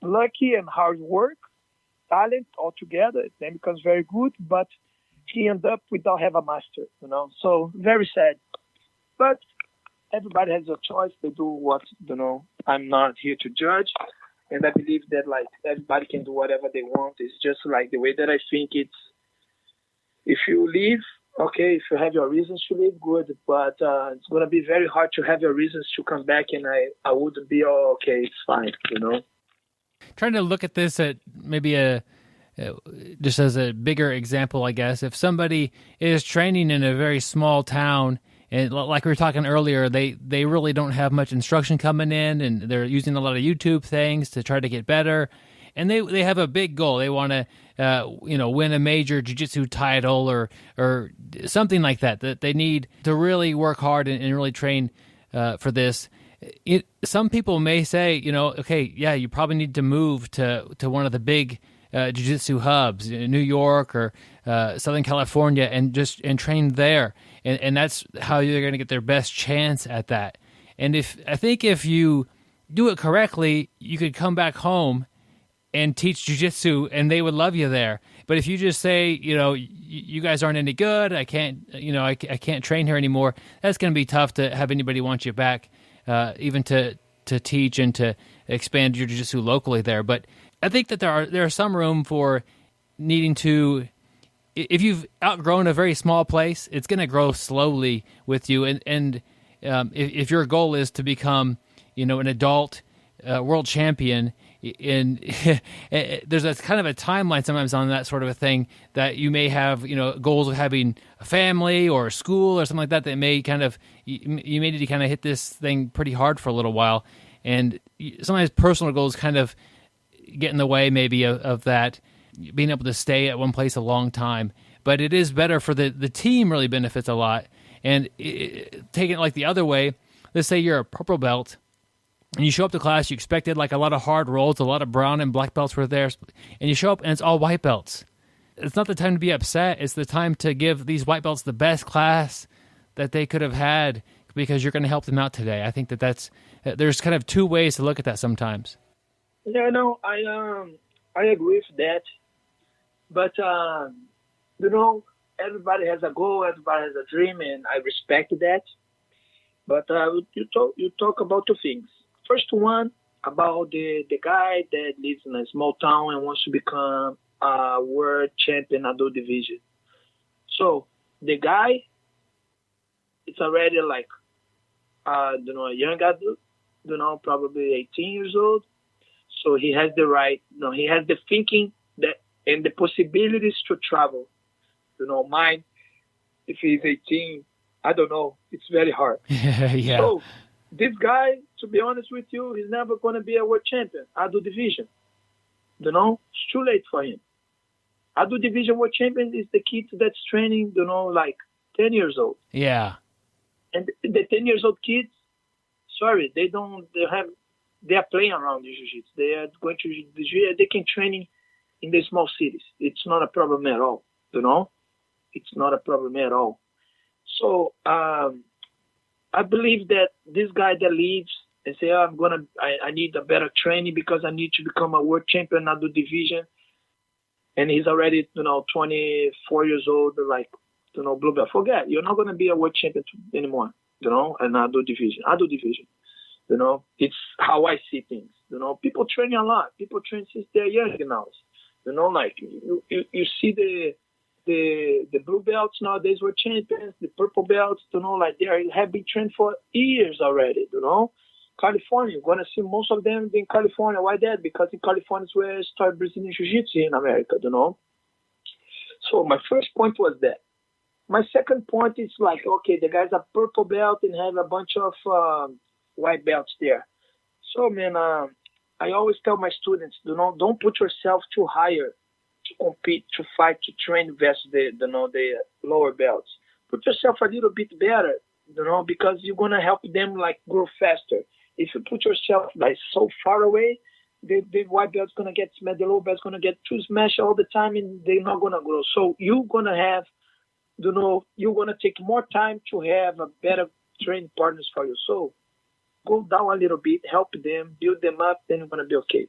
lucky and hard work, talent altogether, then becomes very good, but he ends up without have a master, So very sad. But everybody has a choice. They do what, I'm not here to judge. And I believe that like everybody can do whatever they want. It's just like the way that I think it's, if you leave, okay, if you have your reasons to leave, good. But it's going to be very hard to have your reasons to come back, and I wouldn't be, okay, it's fine, Trying to look at this at maybe just as a bigger example, I guess. If somebody is training in a very small town, and like we were talking earlier, they really don't have much instruction coming in, and they're using a lot of YouTube things to try to get better. And they have a big goal. They want to, win a major jiu-jitsu title or something like that. That they need to really work hard and really train for this. Some people may say, okay, yeah, you probably need to move to one of the big jiu-jitsu hubs in New York or Southern California and train there. And that's how you're going to get their best chance at that. And I think if you do it correctly, you could come back home and teach jiu-jitsu and they would love you there. But if you just say, you guys aren't any good, I can't, I can't train here anymore, that's going to be tough to have anybody want you back, even to teach and to expand your jiu-jitsu locally there. But I think that there are some room for needing to, if you've outgrown a very small place, it's going to grow slowly with you. And if your goal is to become, an adult world champion, and there's a kind of a timeline sometimes on that sort of a thing, that you may have, goals of having a family or a school or something like that may kind of, you may need to kind of hit this thing pretty hard for a little while. And sometimes personal goals kind of get in the way maybe of that, being able to stay at one place a long time. But it is better for the team, really benefits a lot. And taking it like the other way, let's say you're a purple belt and you show up to class, you expected like a lot of hard rolls, a lot of brown and black belts were there, and you show up and it's all white belts. it's not the time to be upset. It's the time to give these white belts the best class that they could have had, because you're going to help them out today. I think there's kind of two ways to look at that sometimes. Yeah, no, I agree with that. But, everybody has a goal, everybody has a dream, and I respect that. But you talk about two things. First one, about the guy that lives in a small town and wants to become a world champion adult division. So the guy, it's already like, a young adult, probably 18 years old. So he has the right, he has the thinking that and the possibilities to travel. Mine, if he's 18, I don't know, it's very hard. Yeah. So this guy, to be honest with you, he's never going to be a world champion, adult division. It's too late for him. Adult division world champion is the kid that's training, like 10 years old. Yeah. And the 10 years old kids, sorry, they are playing around the jiu-jitsu. They are going to jiu-jitsu. They can train in the small cities. It's not a problem at all, It's not a problem at all. So I believe that this guy that leaves and say, I need a better training because I need to become a world champion adult division. And he's already, 24 years old, like, blue belt. Forget, you're not going to be a world champion anymore, an adult division. It's how I see things. People train a lot. People train since they're young now. Like you see the blue belts nowadays were champions, the purple belts, like they have been trained for years already, California, you're going to see most of them in California. Why that? Because in California is where I started Brazilian Jiu-Jitsu in America, So my first point was that. My second point is like, okay, the guy's a purple belt and have a bunch of white belts there. So, man, I always tell my students, don't put yourself too higher to compete, to fight, to train versus the lower belts. Put yourself a little bit better, because you're going to help them like grow faster. If you put yourself like so far away, the white belt's going to get smashed, the lower belt's going to get too smashed all the time and they're not going to grow. So you're going to have, you're going to take more time to have a better training partners for you. So go down a little bit, help them, build them up, then you're going to be okay,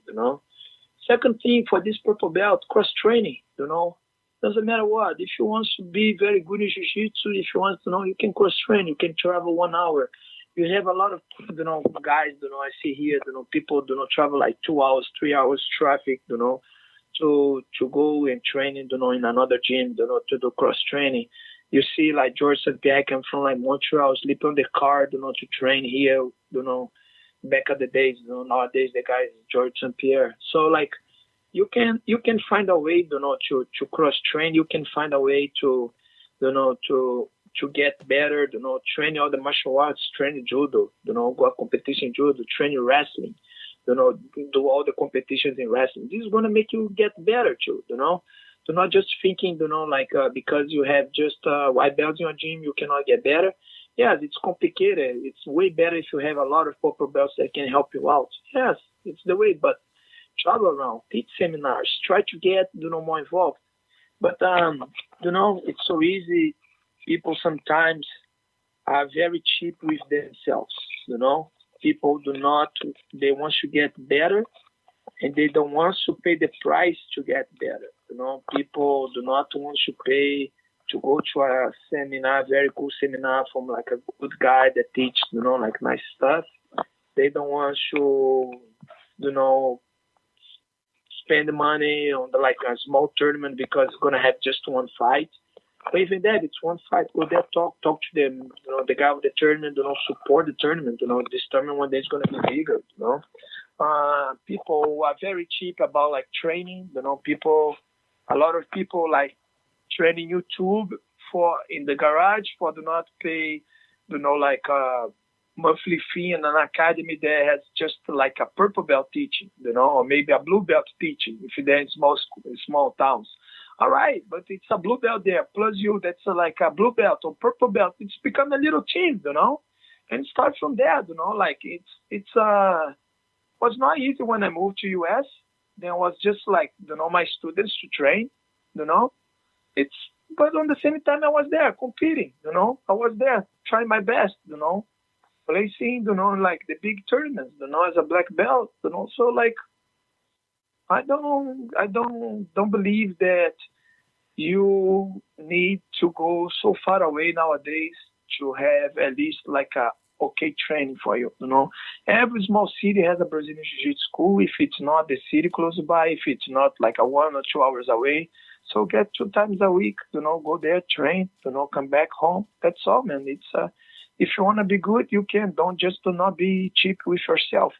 Second thing for this purple belt, cross-training, Doesn't matter what. If you want to be very good in jiu-jitsu, if you want to you can cross-train, you can travel 1 hour. You have a lot of, guys, I see here, people, travel like 2 hours, 3 hours traffic, to go and train, in another gym, to do cross-training. You see like George Beckham from like Monteiro, sleep on the car, to train here, back at the days, nowadays the guy is George St. Pierre. So like you can find a way, to cross train. You can find a way to get better, train all the martial arts, train judo, go competition judo, train wrestling, do all the competitions in wrestling. This is gonna make you get better too, Do not just thinking, because you have just white belts in your gym, you cannot get better. Yes, it's complicated. It's way better if you have a lot of purple belts that can help you out. Yes, it's the way, but travel around, teach seminars, try to get, more involved. But, it's so easy. People sometimes are very cheap with themselves, People they want to get better and they don't want to pay the price to get better. People do not want to pay to go to a seminar, very cool seminar from like a good guy that teach, like nice stuff. They don't want to, spend money on like a small tournament because it's going to have just one fight. But even that, it's one fight. Go there, talk to them, the guy with the tournament, support the tournament, this tournament one day is going to be bigger, People are very cheap about like training, a lot of people like training YouTube in the garage for do not pay, like a monthly fee in an academy that has just like a purple belt teaching, or maybe a blue belt teaching if they're in small towns. All right, but it's a blue belt there, plus you, that's like a blue belt or purple belt. It's become a little team, and start from there, like it's was not easy when I moved to US. Then it was just like, my students to train, But on the same time, I was there competing, I was there trying my best, placing, like the big tournaments, as a black belt, so like, I don't believe that you need to go so far away nowadays to have at least like a okay training for you, Every small city has a Brazilian Jiu-Jitsu school. If it's not the city close by, if it's not like a 1 or 2 hours away, so get 2 times a week, go there, train, come back home. That's all, man. It's if you want to be good, you can. Don't just do not be cheap with yourself,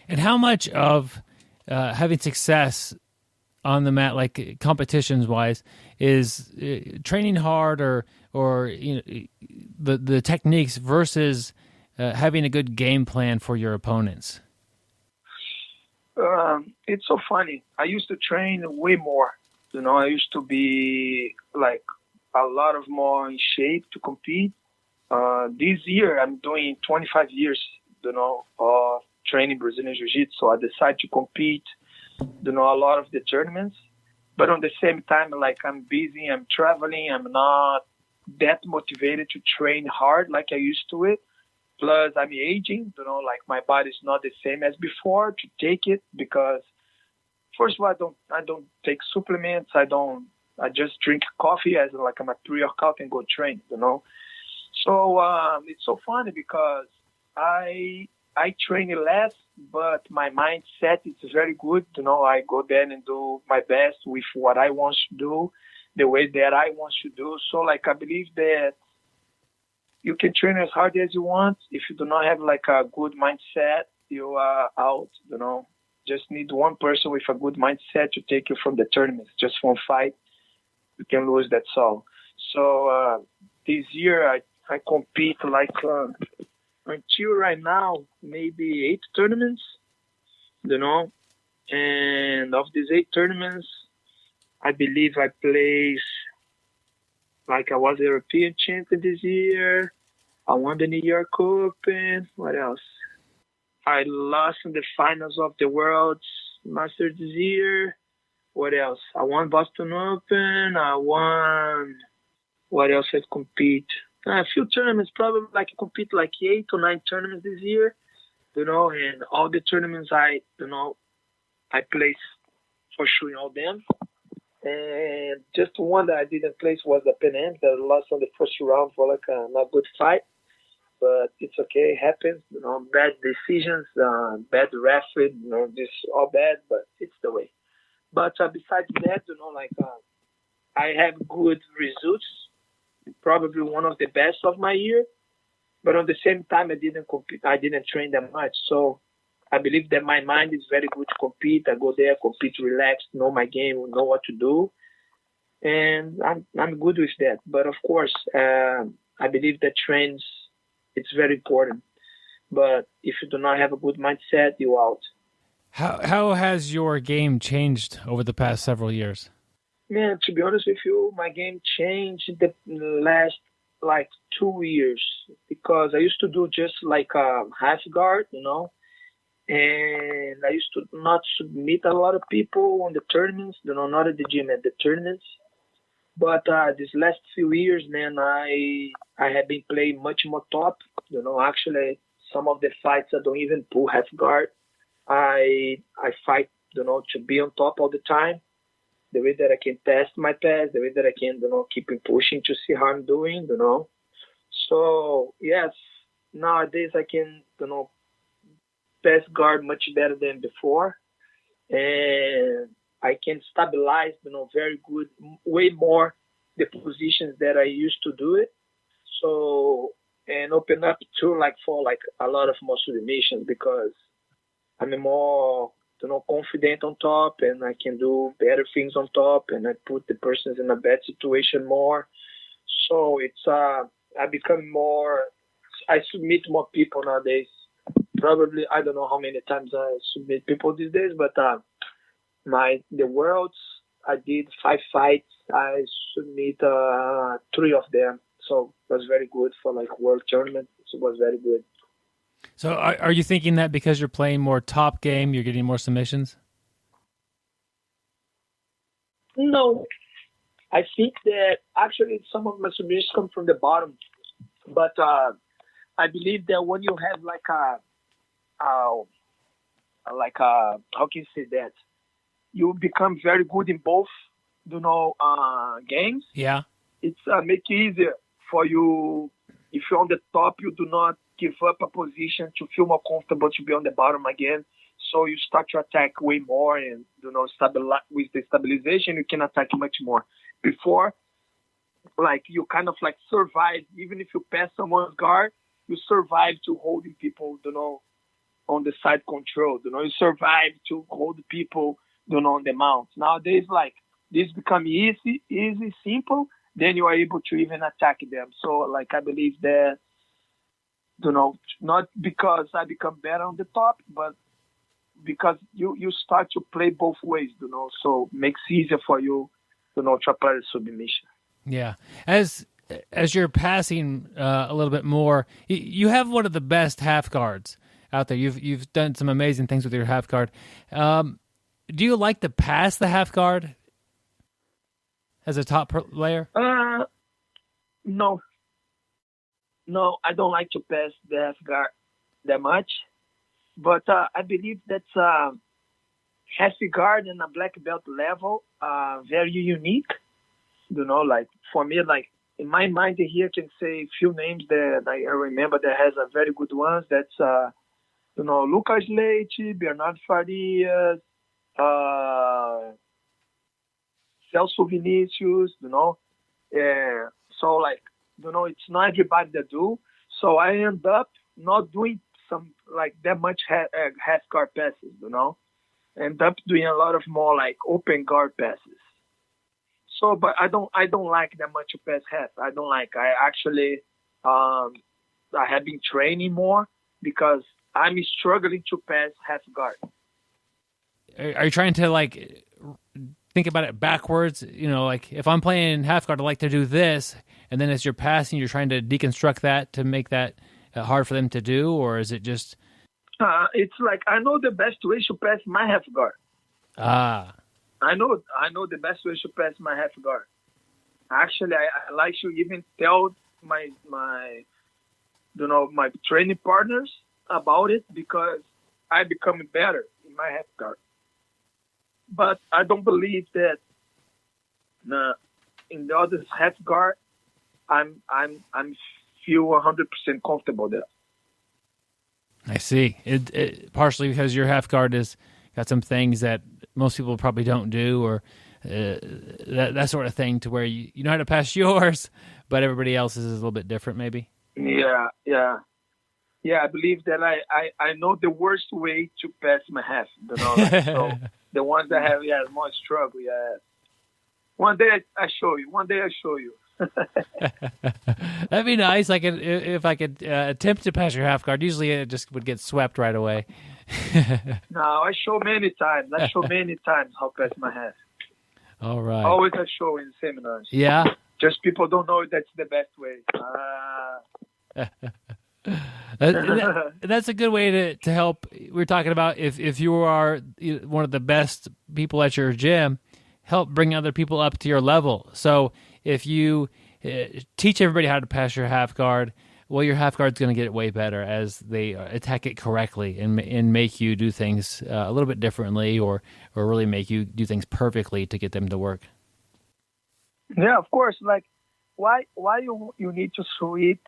And how much of having success on the mat, like competitions wise, is training hard or the techniques versus having a good game plan for your opponents? It's so funny. I used to train way more. I used to be like a lot of more in shape to compete. This year, I'm doing 25 years, of training Brazilian Jiu-Jitsu. So I decided to compete, a lot of the tournaments. But on the same time, like I'm busy, I'm traveling, I'm not that motivated to train hard like I used to it. Plus, I'm aging, like my body's not the same as before to take it because, first of all, I don't take supplements. I just drink coffee as like I'm a pre-workout and go train, So it's so funny because I train less, but my mindset is very good. I go there and do my best with what I want to do, the way that I want to do. So, like, I believe that you can train as hard as you want. If you do not have, like, a good mindset, you are out, Just need one person with a good mindset to take you from the tournaments. Just one fight, you can lose, that's all. So, this year, I compete, like... until right now, maybe 8 tournaments, and of these 8 tournaments, I believe I placed, like I was European champion this year, I won the New York Open, what else? I lost in the finals of the World's Masters this year, what else? I won Boston Open, what else I compete? A few tournaments, probably like I compete like 8 or 9 tournaments this year, and all the tournaments I placed for sure in all them. And just one that I didn't place was the Pan Am that I lost on the first round for like a not good fight, but it's okay, it happens. Bad decisions, bad referee, this all bad, but it's the way. But besides that, I have good results. Probably one of the best of my year, but at the same time, I didn't compete. I didn't train that much, so I believe that my mind is very good to compete. I go there, compete, relax, know my game, know what to do, and I'm good with that. But of course, I believe that trains it's very important. But if you do not have a good mindset, you're out. How has your game changed over the past several years? Man, to be honest with you, my game changed the last, 2 years because I used to do just like a half guard, and I used to not submit a lot of people on the tournaments, not at the gym, at the tournaments. But these last few years, man, I have been playing much more top. Actually, some of the fights I don't even pull half guard. I fight, to be on top all the time. The way that I can test my pass, the way that I can, keep pushing to see how I'm doing, So, yes, nowadays I can, pass guard much better than before. And I can stabilize, very good, way more the positions that I used to do it. So, and open up to, for a lot of more submissions because I'm more... confident on top, and I can do better things on top, and I put the persons in a bad situation more. So it's I become more. I submit more people nowadays. Probably I don't know how many times I submit people these days, but the worlds I did 5 fights. I submit 3 of them, so it was very good for world tournament. It was very good. So are you thinking that because you're playing more top game, you're getting more submissions? No, I think that actually some of my submissions come from the bottom, but I believe that when you have like how can you say that? You become very good in both, games. Yeah. It's make it easier for you. If you're on the top, you do not give up a position to feel more comfortable to be on the bottom again. So you start to attack way more, and with the stabilization, you can attack much more. Before, like you kind of like survive, even if you pass someone's guard, you survive to holding people, on the side control. You survive to hold people, on the mount. Nowadays, like this become easy, simple. Then you are able to even attack them. So, like I believe that, not because I become better on the top, but because you start to play both ways, so it makes it easier for you, to apply the submission. Yeah. As you're passing a little bit more, you have one of the best half guards out there. You've done some amazing things with your half guard. Do you like to pass the half guard as a top layer? No, I don't like to pass the half guard that much. But I believe that's half guard and a black belt level very unique. Like for me, like in my mind here, I can say a few names that I remember that has a very good ones. That's Lucas Leite, Bernardo Farias, Celso Vinicius. So like it's not everybody that do. So I end up not doing some like that much half guard passes, end up doing a lot of more like open guard passes. So, but I don't like that much to pass half. I don't like. I actually, I have been training more because I'm struggling to pass half guard. Are you trying to like think about it backwards? Like if I'm playing half guard, I like to do this, and then as you're passing, you're trying to deconstruct that to make that hard for them to do, or is it just? It's like I know the best way to pass my half guard. I know the best way to pass my half guard. Actually, I like to even tell my my training partners about it because I become better in my half guard. But I don't believe that in the other half guard, I'm feel 100% comfortable there. I see. It partially because your half guard has got some things that most people probably don't do, or that sort of thing, to where you know how to pass yours, but everybody else's is a little bit different, maybe. Yeah. I believe that I know the worst way to pass my half. So the ones that have more struggle. Yeah. One day I show you. That'd be nice. If I could attempt to pass your half guard. Usually it just would get swept right away. No, I show many times. How to pass my half. All right. Always I show in seminars. Yeah. Just people don't know that's the best way. That's a good way to help. We're talking about if you are one of the best people at your gym, help bring other people up to your level. So if you teach everybody how to pass your half guard, well, your half guard's going to get it way better as they attack it correctly and make you do things a little bit differently, or really make you do things perfectly to get them to work. Yeah, of course. Like, why you need to sweep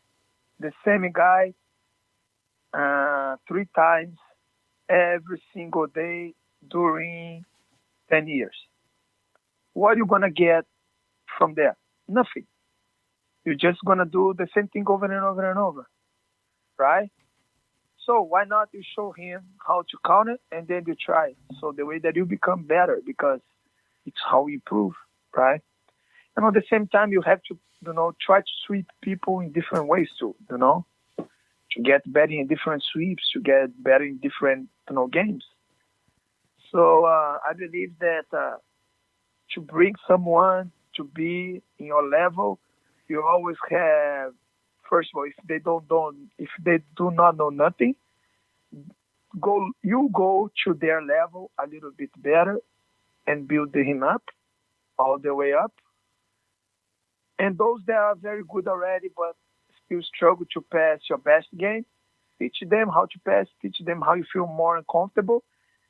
the same guy 3 times every single day during 10 years? What are you going to get from there? Nothing. You're just going to do the same thing over and over and over, right? So why not you show him how to count it, and then you try. So the way that you become better, because it's how you improve, right? And at the same time, you have to, try to sweep people in different ways too, to get better in different sweeps, to get better in different, games. So I believe that to bring someone to be in your level, you always have, first of all, if they do not know nothing, you go to their level a little bit better and build him up. all the way up. And those that are very good already but still struggle to pass your best game, teach them how to pass, teach them how you feel more uncomfortable,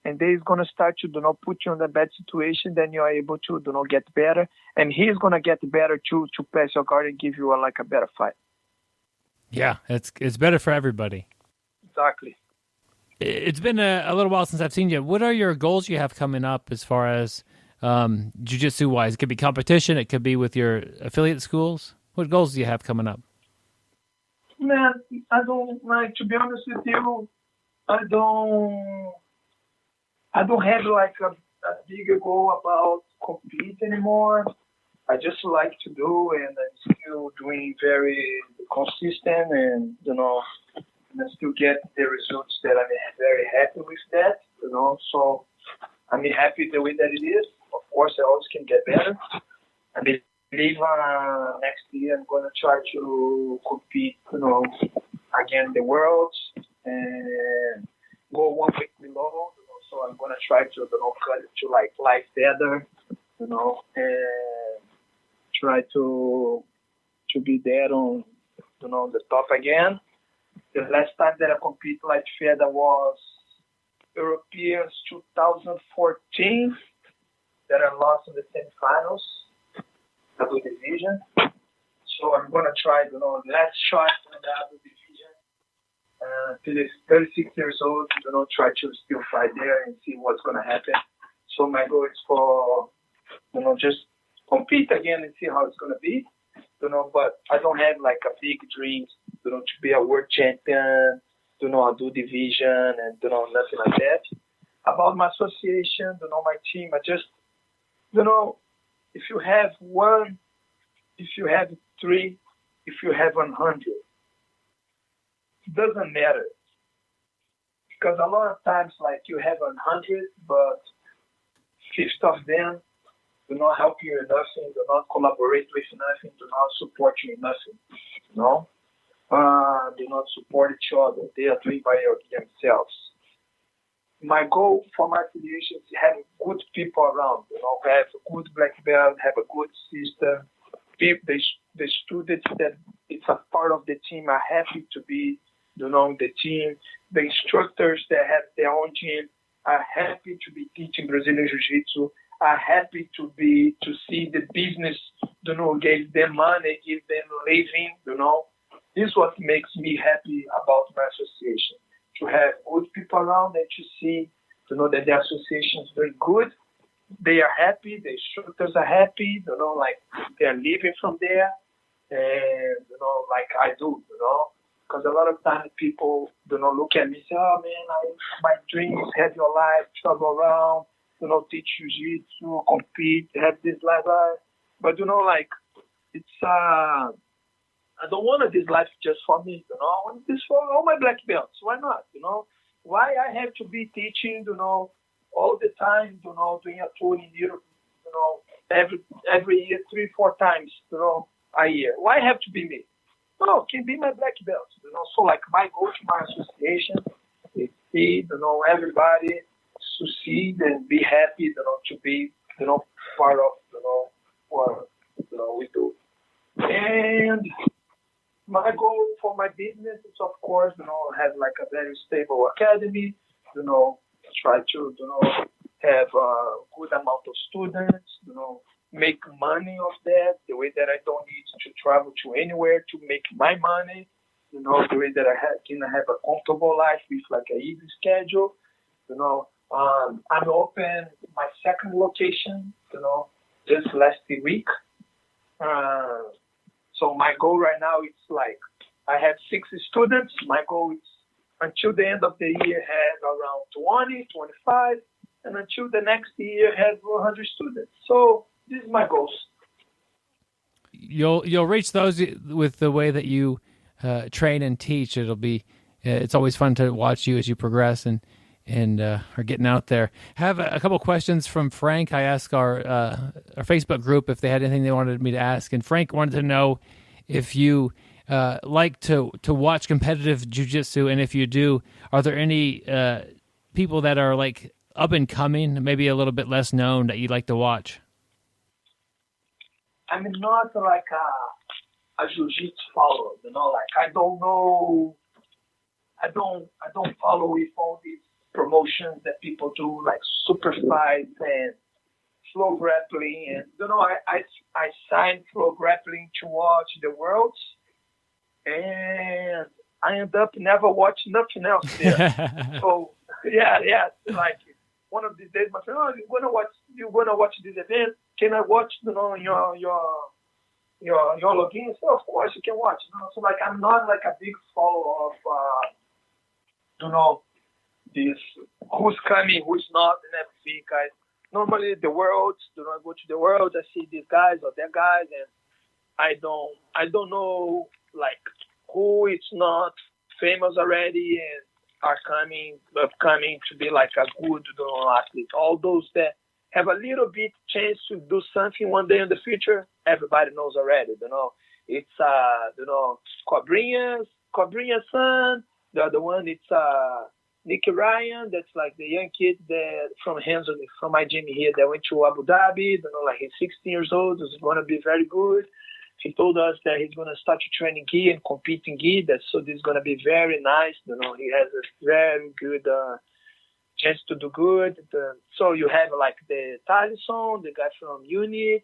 and they're going to start to put you in a bad situation, then you are able to get better. And he's going to get better too, to pass your guard and give you a better fight. Yeah, it's better for everybody. Exactly. It's been a little while since I've seen you. What are your goals you have coming up as far as jiu-jitsu wise? It could be competition. It could be with your affiliate schools. What goals do you have coming up? Man, I don't to be honest with you, I don't have a bigger goal about compete anymore. I just like to do, and I'm still doing very consistent, and I still get the results that I'm very happy with that, so I'm happy the way that it is. Of course, I always can get better. I believe next year I'm going to try to compete, again the Worlds and go 1 week below, so I'm going to try to, cut it to life better, and try to be there on, the top again. The last time that I competed like feather was Europeans 2014, that I lost in the semifinals, double division. So I'm gonna try, last shot in the double division. Till it's 36 years old, try to still fight there and see what's gonna happen. So my goal is for, just compete again and see how it's gonna be. But I don't have like a big dream, to be a world champion, a do division, and nothing like that. About my association, my team, I just, if you have one, if you have three, if you have 100, it doesn't matter. Because a lot of times, like, you have 100, but 50 of them do not help you in nothing, do not collaborate with nothing, do not support you in nothing, do not support each other. They are doing by themselves. My goal for my affiliation is having good people around, have a good black belt, have a good system. The students that it's a part of the team are happy to be, the team. The instructors that have their own gym are happy to be teaching Brazilian Jiu-Jitsu, are happy to see the business, give them money, give them living, This is what makes me happy about my association. To have good people around and to see, that the association is very good. They are happy, the instructors are happy, they are living from there, and, like I do, because a lot of times people, look at me and say, oh man, my dream is have your life, travel around, teach jiu-jitsu, compete, have this life. But, it's, I don't want this life just for me, I want this for all my black belts. Why not, Why I have to be teaching, all the time, doing a tour in Europe, every year, 3-4 times, a year. Why have to be me? No, it can be my black belts, So, like, my goal to my association is see, everybody succeed and be happy, to be, part of, what, we do. And my goal for my business is, of course, have like a very stable academy, try to, have a good amount of students, make money of that, the way that I don't need to travel to anywhere to make my money, the way that I can have a comfortable life with like a easy schedule, I'm open my second location, just last week. So my goal right now is like, I have 6 students. My goal is until the end of the year have around 20, 25, and until the next year have 100 students. So this is my goals. You'll reach those with the way that you train and teach. It'll be it's always fun to watch you as you progress and are getting out there. Have a couple questions from Frank. I asked our Facebook group if they had anything they wanted me to ask, and Frank wanted to know if you like to watch competitive jiu-jitsu, and if you do, are there any people that are like up and coming, maybe a little bit less known, that you'd like to watch? I'm not like a jiu-jitsu follower, like I don't know, I don't follow with all these promotions that people do, like super fights and flow grappling, and I signed flow grappling to watch the Worlds, and I end up never watching nothing else there. So yeah, like one of these days, my friend, you're gonna watch this event? Can I watch, your login? So of course you can watch. So like I'm not like a big follower of this who's coming, who's not, and everything. Normally the Worlds, I go to the Worlds, I see these guys or that guys, and I don't know like who is not famous already and are upcoming to be like a good athlete. All those that have a little bit chance to do something one day in the future, everybody knows already. It's Cobrinha's son. The other one, it's Nicky Ryan. That's like the young kid that from my gym here that went to Abu Dhabi. Like he's 16 years old. He's going to be very good. He told us that he's going to start to train in gi and compete in gi. So this is going to be very nice. He has a very good chance to do good. So you have like the Tyson, the guy from Unit.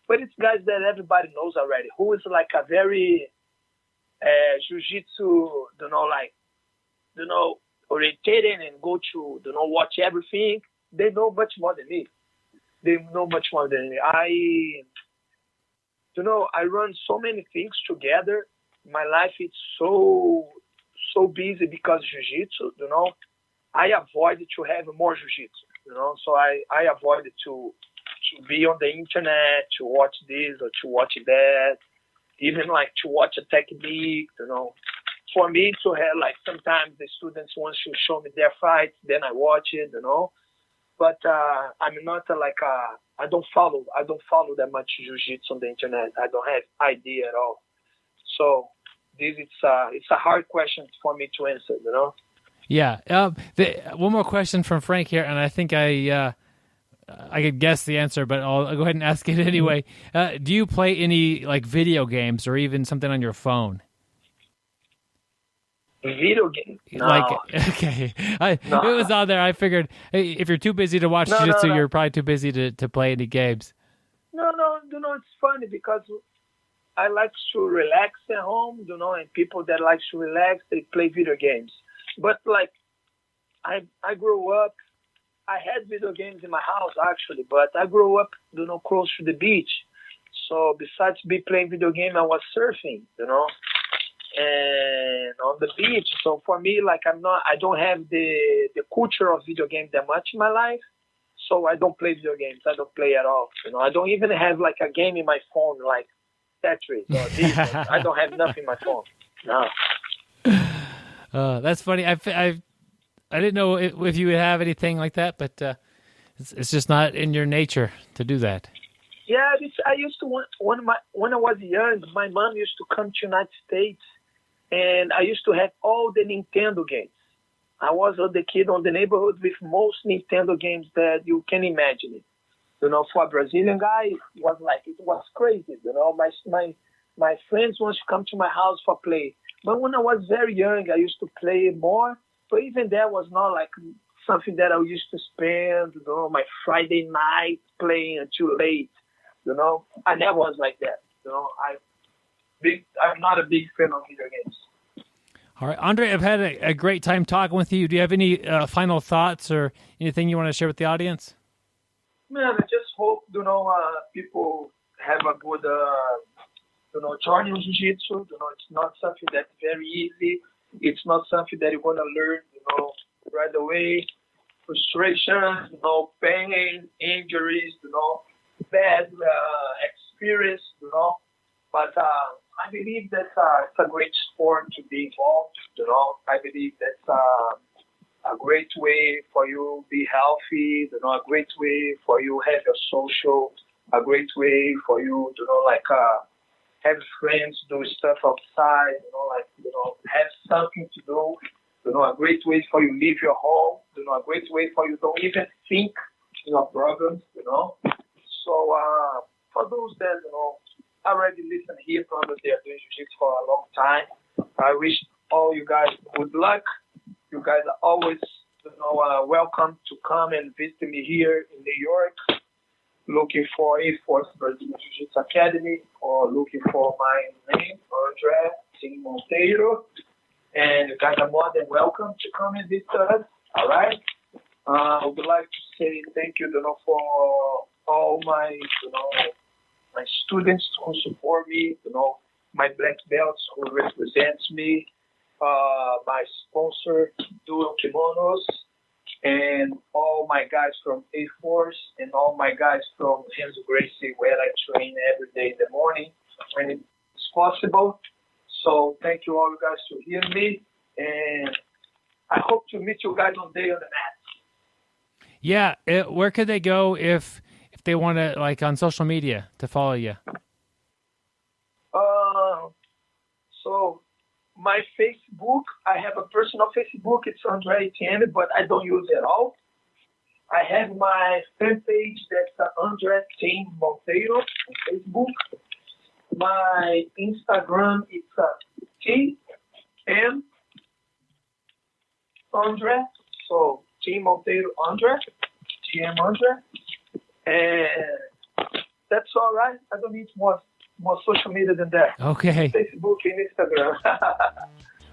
But it's guys that everybody knows already. Who is like a very jiu-jitsu, orientated and go to, watch everything. They know much more than me. I run so many things together. My life is so busy because jiu-jitsu, I avoided to have more jiu-jitsu, so I avoided to be on the internet, to watch this or to watch that, even like to watch a technique, For me to have like sometimes the students want to show me their fights, then I watch it, But I'm not I don't follow that much jiu-jitsu on the internet. I don't have idea at all. So it's a hard question for me to answer, Yeah. One more question from Frank here, and I think I could guess the answer, but I'll go ahead and ask it anyway. Do you play any like video games or even something on your phone? Video game? No. Okay. No. It was on there. I figured if you're too busy to watch jiu-jitsu, you're probably too busy to play any games. No, it's funny because I like to relax at home, and people that like to relax, they play video games. But like, I grew up, I had video games in my house actually, but I grew up, close to the beach. So besides playing video game, I was surfing, and on the beach. So for me, like I don't have the culture of video games that much in my life. So I don't play video games. I don't play at all. I don't even have like a game in my phone like Tetris or this. I don't have nothing in my phone. No. That's funny. I didn't know if you would have anything like that, but it's just not in your nature to do that. Yeah, I used to when I was young, my mom used to come to United States, and I used to have all the Nintendo games. I was the kid on the neighborhood with most Nintendo games that you can imagine. For a Brazilian guy, it was crazy. My friends wanted to come to my house for play. But when I was very young, I used to play more. But even that was not like something that I used to spend, my Friday night playing until late. I never was like that. I'm not a big fan of video games. All right, Andre, I've had a great time talking with you. Do you have any final thoughts or anything you want to share with the audience? Man, I just hope, people have a good, journey in jiu-jitsu. It's not something that's very easy. It's not something that you're going to learn, right away. Frustration, pain, injuries, bad experience, But I believe that it's a great sport to be involved, I believe that's a great way for you to be healthy, a great way for you to have your social, a great way for you to, have friends, do stuff outside, have something to do, a great way for you to leave your home, a great way for you don't even think, problems, So for those that, already listen here, probably they are doing jiu-jitsu for a long time. I wish all you guys good luck. You guys are always, welcome to come and visit me here in New York, looking for A-Force BJJ Jiu-Jitsu Academy, or looking for my name, Andre Monteiro. And you guys are more than welcome to come and visit us. All right. I would like to say thank you, for all my, my students who support me, my black belts who represents me, my sponsor, Dual Kimonos, and all my guys from A-Force and all my guys from Renzo Gracie, where I train every day in the morning when it's possible. So thank you all you guys to hear me, and I hope to meet you guys one day on the mat. Yeah, where could they go if they want to, like, on social media to follow you? So my Facebook, I have a personal Facebook. It's Andre ATM, but I don't use it at all. I have my fan page that's Andre Team Monteiro on Facebook. My Instagram is TM Andre. So Team Monteiro Andre, TM Andre, and that's all right. I don't need more social media than that. Okay. Facebook and Instagram.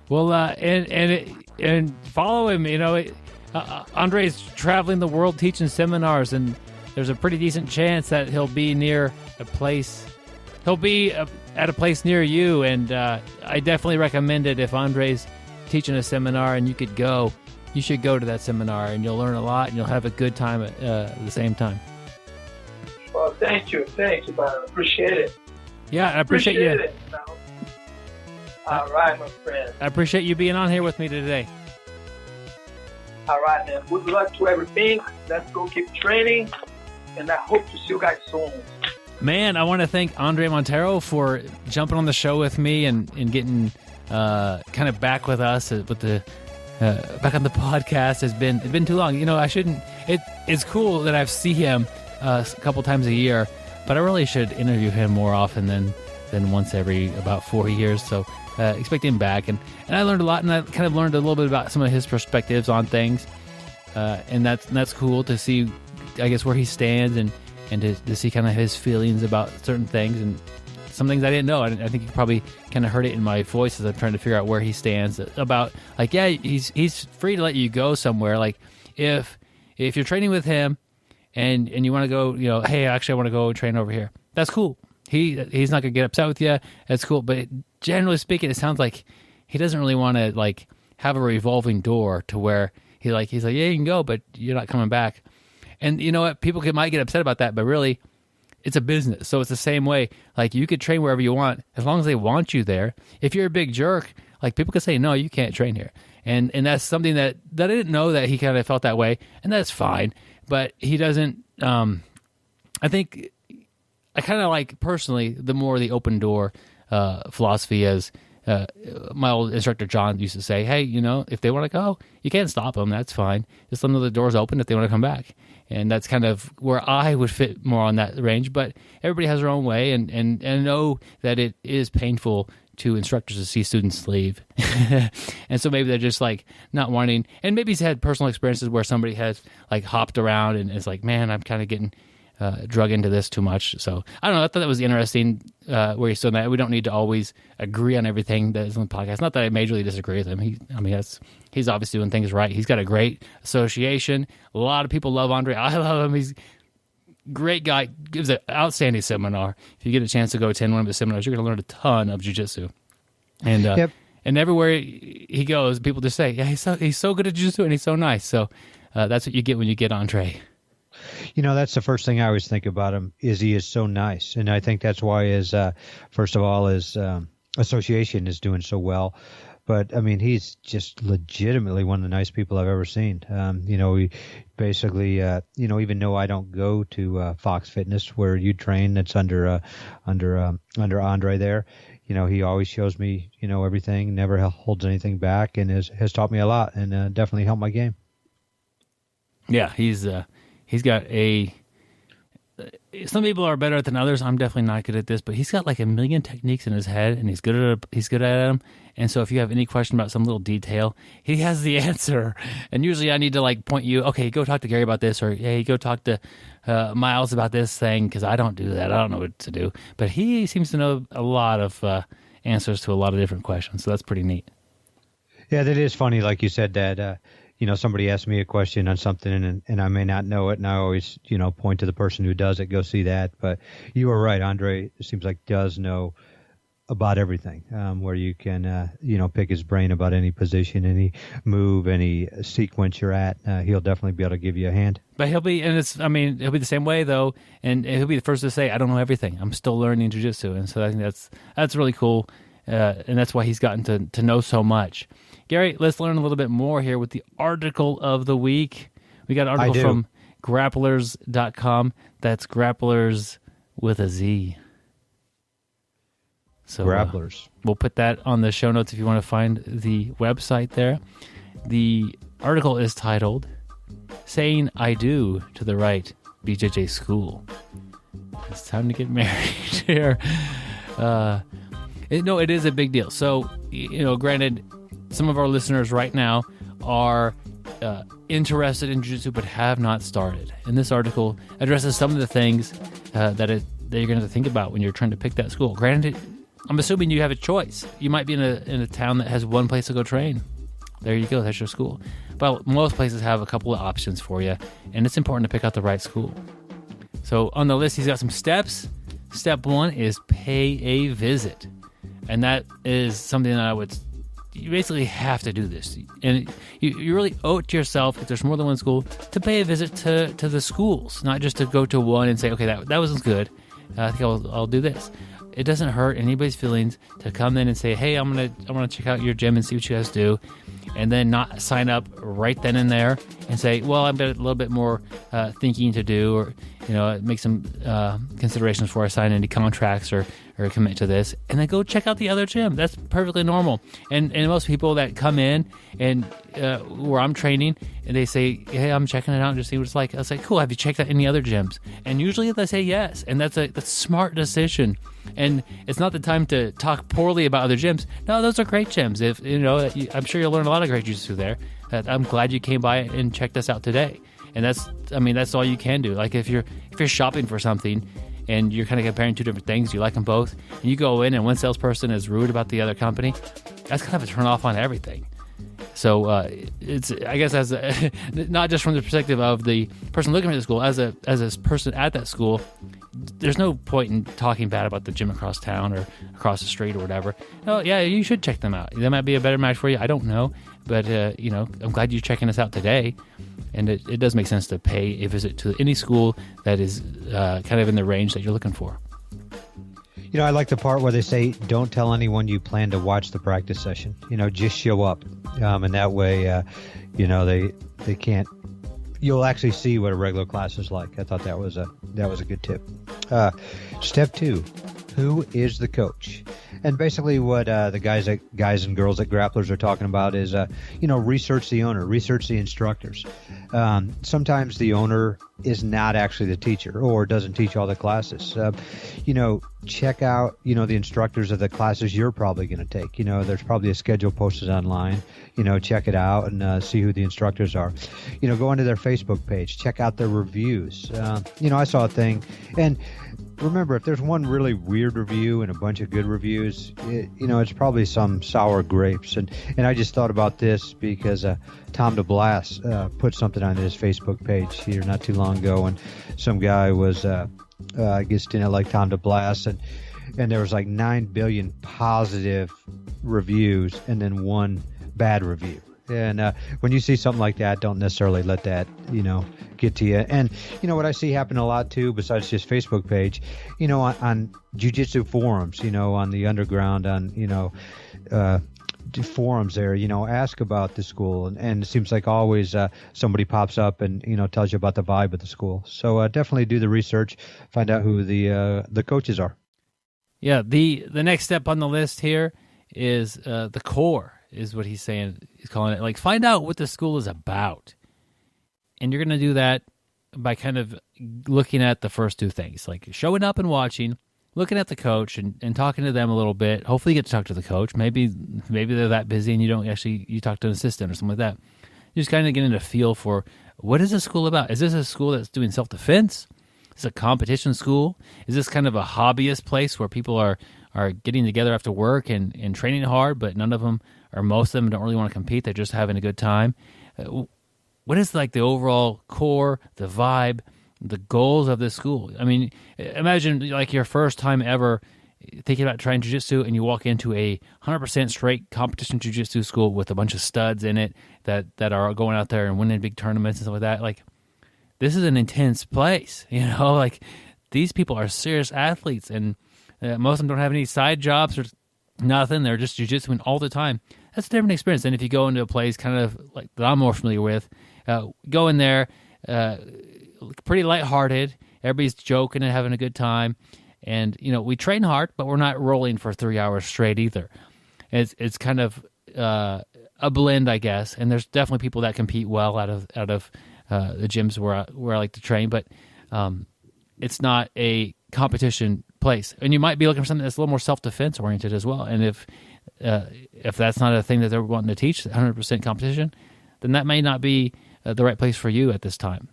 Well, and follow him. Andre's traveling the world teaching seminars, and there's a pretty decent chance that he'll be near a place. He'll be at a place near you, and I definitely recommend it. If Andre's teaching a seminar and you could go, you should go to that seminar, and you'll learn a lot, and you'll have a good time at the same time. Well, thank you, man. Appreciate it. Yeah, I appreciate you. It. All right, my friend. I appreciate you being on here with me today. All right, man. Good luck to everything. Let's go keep training, and I hope to see you guys soon. Man, I want to thank Andre Monteiro for jumping on the show with me and getting kind of back with us with the back on the podcast. It's been too long. I shouldn't. It's cool that I see him a couple times a year, but I really should interview him more often than once every about 4 years. So expect him back, and I learned a lot, and I kind of learned a little bit about some of his perspectives on things, and that's cool to see, I guess, where he stands and to see kind of his feelings about certain things, and some things I didn't know. I think you probably kind of heard it in my voice as I'm trying to figure out where he stands about, like, yeah, he's free to let you go somewhere. Like if you're training with him and you want to go, hey, actually I want to go train over here. That's cool. He's not gonna get upset with you. That's cool. But generally speaking, it sounds like he doesn't really want to like have a revolving door to where he's like, yeah, you can go, but you're not coming back. And you know what? People might get upset about that, but really, it's a business. So it's the same way. Like, you could train wherever you want as long as they want you there. If you're a big jerk, like, people could say, no, you can't train here. And that's something that I didn't know that he kind of felt that way, and that's fine. But he doesn't. I think I kind of like, personally, the more the open door philosophy is. My old instructor John used to say, hey, if they want to go, you can't stop them. That's fine. Just let them know the door's open if they want to come back. And that's kind of where I would fit more on that range. But everybody has their own way, and know that it is painful to instructors to see students leave. And so maybe they're just like not wanting, and maybe he's had personal experiences where somebody has like hopped around and it's like, man, I'm kind of getting drug into this too much. So I don't know. I thought that was interesting where he's doing that. We don't need to always agree on everything that is on the podcast. Not that I majorly disagree with him. He's obviously doing things right. He's got a great association. A lot of people love Andre. I love him. He's a great guy. Gives an outstanding seminar. If you get a chance to go attend one of his seminars, you're going to learn a ton of jiu-jitsu. And Yep. And everywhere he goes, people just say, yeah, he's so good at jiu-jitsu and he's so nice. So that's what you get when you get Andre. That's the first thing I always think about him, is he is so nice. And I think that's why first of all, his association is doing so well. But, he's just legitimately one of the nice people I've ever seen. We basically, even though I don't go to Fox Fitness where you train, that's under Andre there, he always shows me, everything, never holds anything back, and has taught me a lot, and definitely helped my game. Yeah, he's got a some people are better than others. I'm definitely not good at this, but he's got like a million techniques in his head, and he's good at them. And so if you have any question about some little detail, he has the answer. And usually I need to like point you, okay, go talk to Gary about this, or hey, go talk to Miles about this thing, because I don't do that. I don't know what to do. But he seems to know a lot of answers to a lot of different questions, so that's pretty neat. Yeah, that is funny, like you said, that somebody asked me a question on something and I may not know it, and I always, point to the person who does it, go see that. But you were right, Andre, it seems like does know about everything, where you can, pick his brain about any position, any move, any sequence you're at. He'll definitely be able to give you a hand. But he'll be the same way though, and he'll be the first to say, I don't know everything. I'm still learning jiu-jitsu. And so I think that's really cool. And that's why he's gotten to know so much. Gary, let's learn a little bit more here with the article of the week. We got an article from grapplers.com. That's grapplers with a Z. So Grapplers. We'll put that on the show notes if you want to find the website there. The article is titled, Saying I Do to the Right BJJ School. It's time to get married here. It is a big deal. So, granted, some of our listeners right now are interested in jiu-jitsu but have not started. And this article addresses some of the things that you're going to have to think about when you're trying to pick that school. Granted, I'm assuming you have a choice. You might be in a town that has one place to go train. There you go. That's your school. But most places have a couple of options for you, and it's important to pick out the right school. So on the list, he's got some steps. Step 1 is pay a visit. And that is something that you basically have to do this. And you really owe it to yourself, if there's more than one school, to pay a visit to the schools, not just to go to one and say, okay, that wasn't good. I think I'll do this. It doesn't hurt anybody's feelings to come in and say, hey, I'm gonna check out your gym and see what you guys do, and then not sign up right then and there and say, well, I've got a little bit more thinking to do, or make some considerations before I sign any contracts or commit to this, and then go check out the other gym. That's perfectly normal. And most people that come in and where I'm training, and they say, hey, I'm checking it out and just see what it's like. I say, cool, have you checked out any other gyms? And usually they say yes, and that's a smart decision. And it's not the time to talk poorly about other gyms. No, those are great gyms. I'm sure you'll learn a lot of great jiu-jitsu there. I'm glad you came by and checked us out today. And that's all you can do. Like if you're shopping for something and you're kind of comparing two different things, you like them both, and you go in and one salesperson is rude about the other company, that's kind of a turn off on everything. So it's, I guess, not just from the perspective of the person looking at the school, as a person at that school, there's no point in talking bad about the gym across town or across the street or whatever. Oh, yeah, you should check them out. That might be a better match for you. I don't know. But, I'm glad you're checking us out today. And it does make sense to pay a visit to any school that is kind of in the range that you're looking for. I like the part where they say, don't tell anyone you plan to watch the practice session. Just show up. And that way, they can't. You'll actually see what a regular class is like. I thought that was a good tip. Step 2, who is the coach? And basically what the guys and girls at Grapplers are talking about is, research the owner, research the instructors. Sometimes the owner is not actually the teacher or doesn't teach all the classes. Check out, the instructors of the classes you're probably going to take. There's probably a schedule posted online. Check it out and see who the instructors are. Go onto their Facebook page, check out their reviews. I saw a thing, and remember, if there's one really weird review and a bunch of good reviews, it's probably some sour grapes. And I just thought about this because Tom DeBlas put something on his Facebook page here not too long ago, and some guy was, I guess, didn't like Tom DeBlas, and there was like 9 billion positive reviews and then one bad review. And when you see something like that, don't necessarily let that, get to you. And, what I see happen a lot, too, besides just Facebook page, on jiu-jitsu forums, on the underground, on, forums there, ask about the school. And it seems like always somebody pops up and, tells you about the vibe of the school. So definitely do the research, find out who the coaches are. Yeah, the next step on the list here is the core. Is what he's saying. He's calling it, like, find out what the school is about. And you're going to do that by kind of looking at the first two things, like showing up and watching, looking at the coach and talking to them a little bit. Hopefully you get to talk to the coach. Maybe they're that busy and you talk to an assistant or something like that. You just kind of getting a feel for what is this school about? Is this a school that's doing self-defense? Is this a competition school? Is this kind of a hobbyist place where people are getting together after work and training hard, but none of them or most of them don't really want to compete? They're just having a good time. What is like the overall core, the vibe, the goals of this school? I mean, imagine like your first time ever thinking about trying jiu-jitsu and you walk into a 100% straight competition jiu-jitsu school with a bunch of studs in it that are going out there and winning big tournaments and stuff like that. Like, this is an intense place, you know? Like, these people are serious athletes, and most of them don't have any side jobs or nothing. They're just jiu-jitsuing all the time. That's a different experience than if you go into a place kind of like that I'm more familiar with. Go in there, pretty lighthearted. Everybody's joking and having a good time. And, you know, we train hard, but we're not rolling for 3 hours straight either. It's kind of a blend, I guess. And there's definitely people that compete well out of the gyms where I like to train, but it's not a competition place. And you might be looking for something that's a little more self-defense oriented as well. And if that's not a thing that they're wanting to teach, 100% competition, then that may not be the right place for you at this time.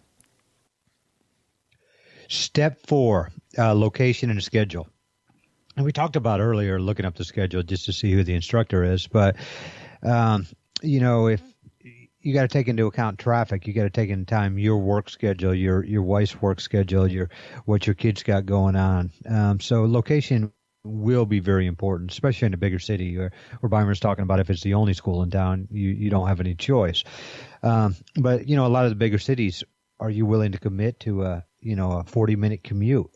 Step 4, location and schedule. And we talked about earlier looking up the schedule just to see who the instructor is. But, you know, if you got to take into account traffic, you got to take into time your work schedule, your wife's work schedule, what your kids got going on. So location will be very important, especially in a bigger city where Byron's talking about if it's the only school in town, you don't have any choice. But, you know, a lot of the bigger cities, are you willing to commit to a 40-minute commute?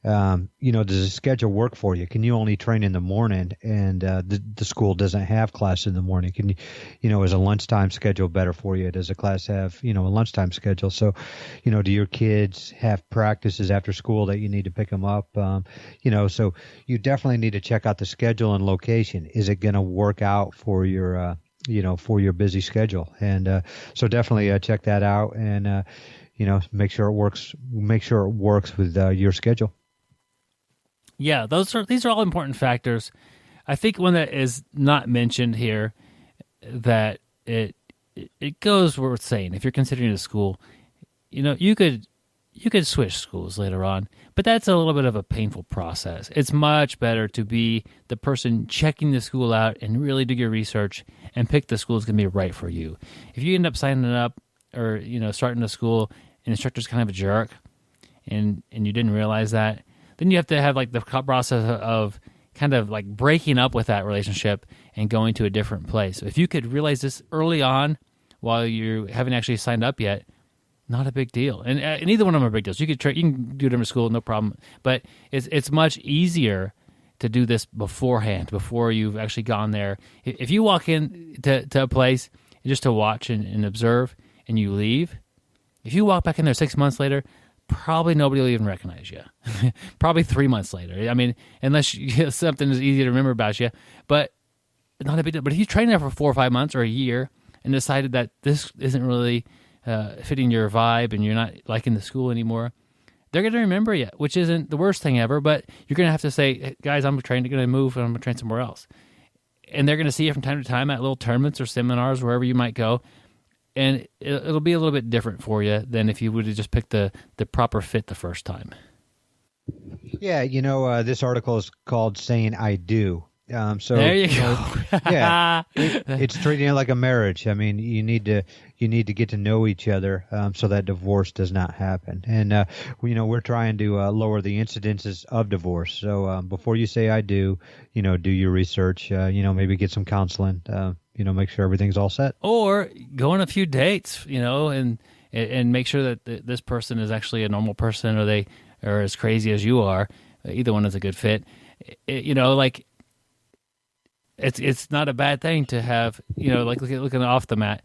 You know, does the schedule work for you? Can you only train in the morning and the school doesn't have class in the morning? Can you, is a lunchtime schedule better for you? Does a class have, a lunchtime schedule? So, do your kids have practices after school that you need to pick them up? So you definitely need to check out the schedule and location. Is it going to work out for your, for your busy schedule? And so definitely check that out and, make sure it works. Make sure it works with your schedule. Yeah, these are all important factors. I think one that is not mentioned here that it goes worth saying. If you're considering a school, you could switch schools later on, but that's a little bit of a painful process. It's much better to be the person checking the school out and really do your research and pick the school that's going to be right for you. If you end up signing up or starting a school, and the instructor's kind of a jerk, and you didn't realize that, then you have to have like the process of kind of like breaking up with that relationship and going to a different place. If you could realize this early on while you haven't actually signed up yet, not a big deal. And neither one of them are big deals. You can do them at school, no problem. But it's much easier to do this beforehand, before you've actually gone there. If you walk in to a place just to watch and observe and you leave, if you walk back in there 6 months later, probably nobody will even recognize you. Probably 3 months later. I mean, unless something is easy to remember about you, but not a big deal. But if you train there for 4 or 5 months or a year and decided that this isn't really fitting your vibe and you're not liking the school anymore, they're going to remember you, which isn't the worst thing ever, but you're going to have to say, hey, guys, I'm going to move and I'm going to train somewhere else. And they're going to see you from time to time at little tournaments or seminars, wherever you might go. And it'll be a little bit different for you than if you would have just picked the proper fit the first time. Yeah, this article is called "Saying I Do." So there you go. Yeah, it's treating it like a marriage. I mean, you need to get to know each other so that divorce does not happen. And we're trying to lower the incidences of divorce. So before you say "I do," do your research. Maybe get some counseling. Make sure everything's all set. Or go on a few dates. And make sure that this person is actually a normal person, or they are as crazy as you are. Either one is a good fit. It's not a bad thing to have, looking off the mat,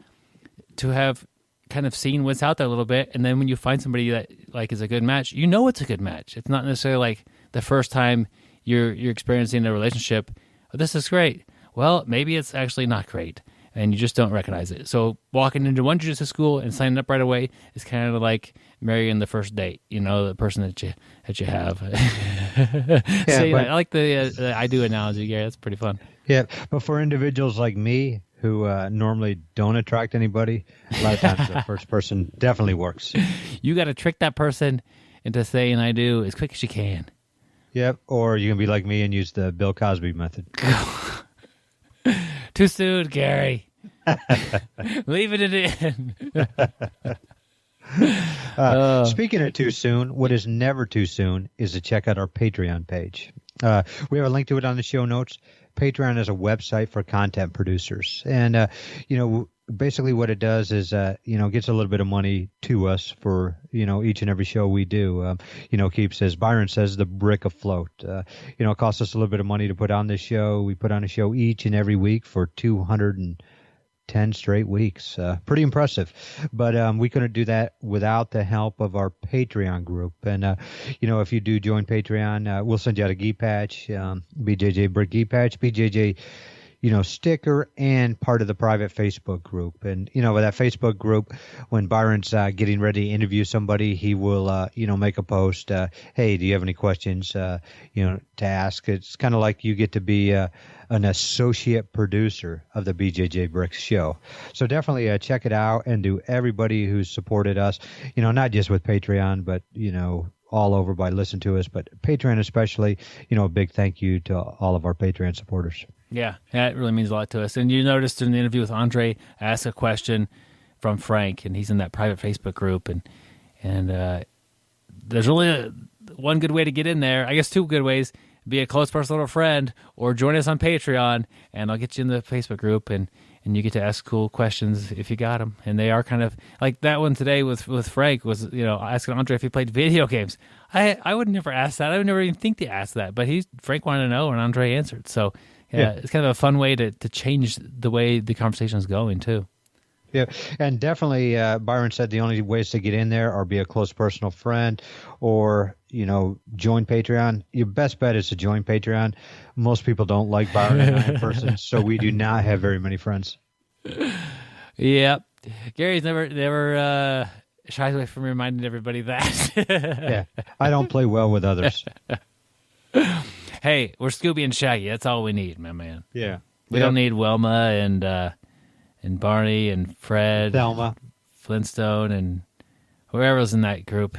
to have kind of seen what's out there a little bit, and then when you find somebody that is a good match, it's a good match. It's not necessarily like the first time you're experiencing a relationship, oh, this is great. Well, maybe it's actually not great. and you just don't recognize it. So walking into one jiu-jitsu school and signing up right away is kind of like marrying the first date, the person that you have. I like the I do analogy, Gary. That's pretty fun. Yeah, but for individuals like me who normally don't attract anybody, a lot of times the first person definitely works. You got to trick that person into saying I do as quick as you can. Yep, or you can be like me and use the Bill Cosby method. Too soon, Gary. Leaving it in. Speaking of too soon, what is never too soon is to check out our Patreon page. We have a link to it on the show notes. Patreon is a website for content producers. And, basically what it does is, gets a little bit of money to us for, each and every show we do. Keeps, as Byron says, the brick afloat. It costs us a little bit of money to put on this show. We put on a show each and every week for 210 straight weeks. Pretty impressive. But we couldn't do that without the help of our Patreon group. And, if you do join Patreon, we'll send you out a gi patch, BJJ Brick gi patch, BJJ sticker, and part of the private Facebook group. And, with that Facebook group, when Byron's getting ready to interview somebody, he will, make a post, hey, do you have any questions, to ask? It's kind of like you get to be an associate producer of the BJJ Bricks show. So definitely check it out, and to everybody who's supported us, not just with Patreon, but, all over by listening to us, but Patreon especially, a big thank you to all of our Patreon supporters. Yeah, it really means a lot to us. And you noticed in the interview with Andre, I asked a question from Frank, and he's in that private Facebook group, and there's only one good way to get in there. I guess two good ways: be a close personal friend, or join us on Patreon, and I'll get you in the Facebook group, and you get to ask cool questions if you got them. And they are kind of like that one today with Frank was, asking Andre if he played video games. I would never ask that. I would never even think to ask that. But Frank wanted to know, and Andre answered. So yeah, it's kind of a fun way to change the way the conversation is going too. Yeah, and definitely Byron said the only ways to get in there are be a close personal friend or, join Patreon. Your best bet is to join Patreon. Most people don't like Byron and I in person, so we do not have very many friends. Yep. Gary's never shies away from reminding everybody that. Yeah, I don't play well with others. Hey, we're Scooby and Shaggy. That's all we need, my man. Yeah. We don't need Wilma and Barney and Fred, Thelma, Flintstone, and whoever's in that group.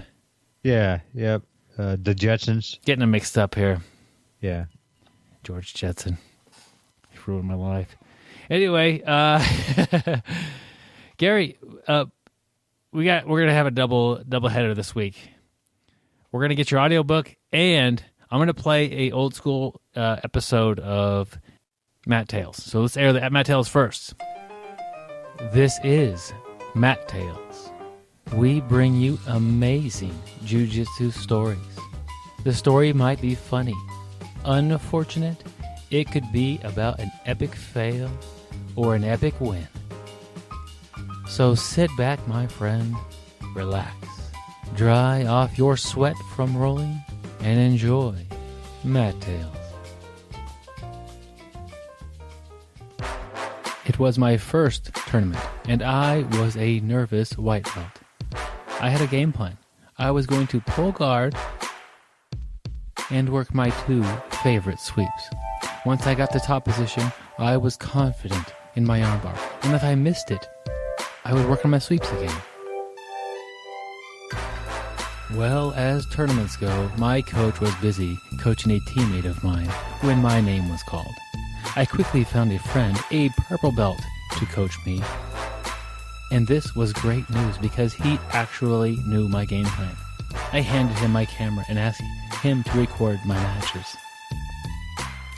Yeah, yep. The Jetsons. Getting them mixed up here. Yeah. George Jetson. He ruined my life. Anyway, Gary, we're gonna have a double header this week. We're gonna get your audiobook, and I'm gonna play a old school episode of Matt Tales. So let's air the Matt Tales first. This is Matt Tales. We bring you amazing jiu-jitsu stories. The story might be funny, unfortunate. It could be about an epic fail or an epic win. So sit back, my friend, relax, dry off your sweat from rolling, and enjoy Matt Tales. It was my first tournament, and I was a nervous white belt. I had a game plan. I was going to pull guard and work my two favorite sweeps. Once I got to top position, I was confident in my armbar, and if I missed it, I would work on my sweeps again. Well, as tournaments go, my coach was busy coaching a teammate of mine when my name was called. I quickly found a friend, a purple belt, to coach me. And this was great news because he actually knew my game plan. I handed him my camera and asked him to record my matches.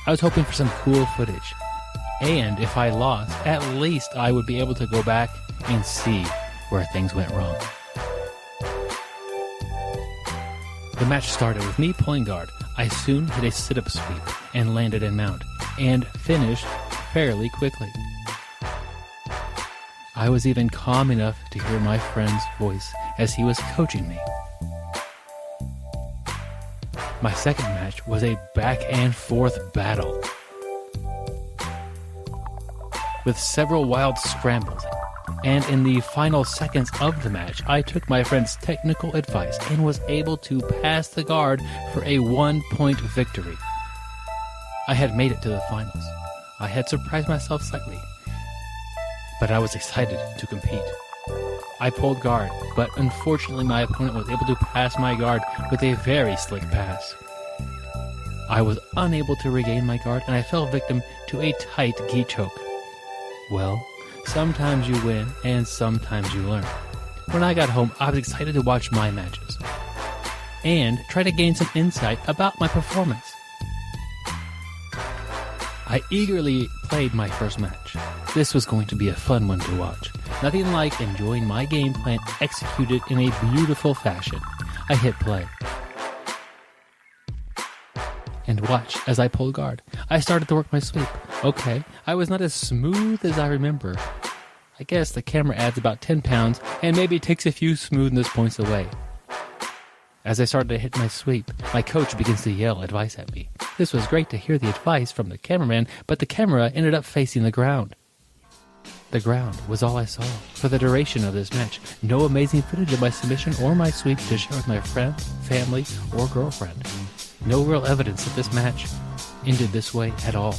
I was hoping for some cool footage. And if I lost, at least I would be able to go back and see where things went wrong. The match started with me pulling guard. I soon hit a sit-up sweep and landed in mount, and finished fairly quickly. I was even calm enough to hear my friend's voice as he was coaching me. My second match was a back and forth battle. with several wild scrambles. And in the final seconds of the match, I took my friend's technical advice and was able to pass the guard for a 1-point victory. I had made it to the finals. I had surprised myself slightly, but I was excited to compete. I pulled guard, but unfortunately my opponent was able to pass my guard with a very slick pass. I was unable to regain my guard, and I fell victim to a tight gi choke. Well, sometimes you win, and sometimes you learn. When I got home, I was excited to watch my matches and try to gain some insight about my performance. I eagerly played my first match. This was going to be a fun one to watch. Nothing like enjoying my game plan executed in a beautiful fashion. I hit play and watch as I pulled guard. I started to work my sweep. Okay, I was not as smooth as I remember. I guess the camera adds about 10 pounds and maybe takes a few smoothness points away. As I started to hit my sweep, my coach begins to yell advice at me. This was great to hear the advice from the cameraman, but the camera ended up facing the ground. The ground was all I saw for the duration of this match. No amazing footage of my submission or my sweep to share with my friend, family, or girlfriend. No real evidence that this match ended this way at all.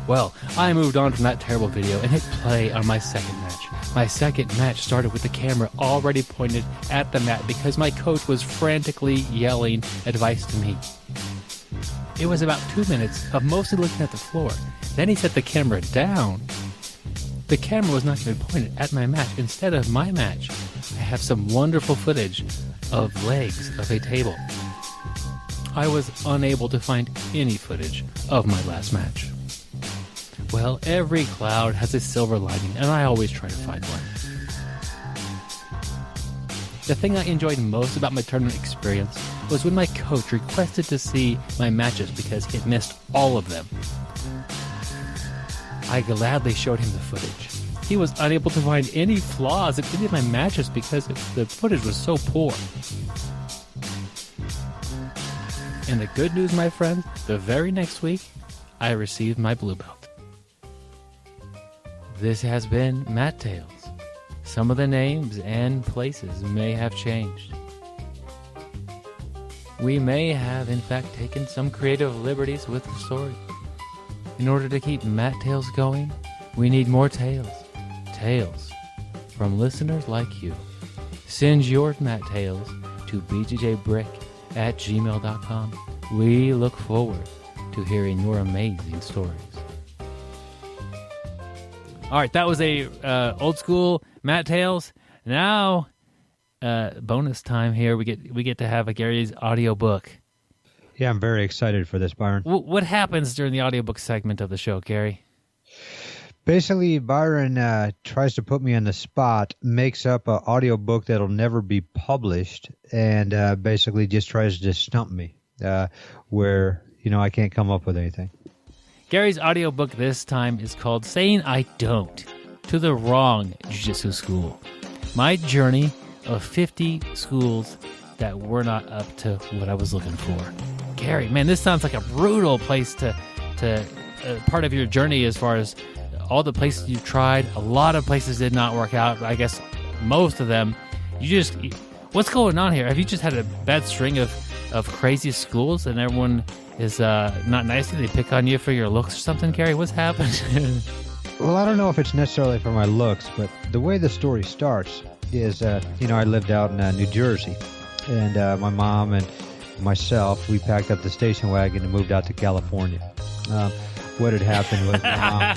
Well, I moved on from that terrible video and hit play on my second match. My second match started with the camera already pointed at the mat because my coach was frantically yelling advice to me. It was about 2 minutes of mostly looking at the floor. Then he set the camera down. The camera was not going to be pointed at my match. Instead of my match, I have some wonderful footage of legs of a table. I was unable to find any footage of my last match. Well, every cloud has a silver lining, and I always try to find one. The thing I enjoyed most about my tournament experience was when my coach requested to see my matches because he had missed all of them. I gladly showed him the footage. He was unable to find any flaws in any of my matches because the footage was so poor. And the good news, my friends, the very next week, I received my blue belt. This has been Matt Tales. Some of the names and places may have changed. We may have, in fact, taken some creative liberties with the story. In order to keep Matt Tales going, we need more tales. Tales from listeners like you. Send your Matt Tales to bjjbrick@gmail.com. We look forward to hearing your amazing stories. All right, that was a old school Matt Tales. Now, bonus time here. We get to have a Gary's audiobook. Yeah, I'm very excited for this, Byron. What happens during the audiobook segment of the show, Gary? Basically, Byron tries to put me on the spot, makes up an audiobook that'll never be published, and basically just tries to stump me where, I can't come up with anything. Gary's audiobook this time is called Saying I Don't to the Wrong Jiu-Jitsu School. My journey of 50 schools that were not up to what I was looking for. Gary, man, this sounds like a brutal place to part of your journey as far as all the places you've tried. A lot of places did not work out. I guess most of them, what's going on here? Have you just had a bad string of crazy schools and everyone is not nice and they pick on you for your looks or something, Gary? What's happened? Well, I don't know if it's necessarily for my looks, but the way the story starts is, I lived out in New Jersey, and my mom and myself, we packed up the station wagon and moved out to California. What had happened was my mom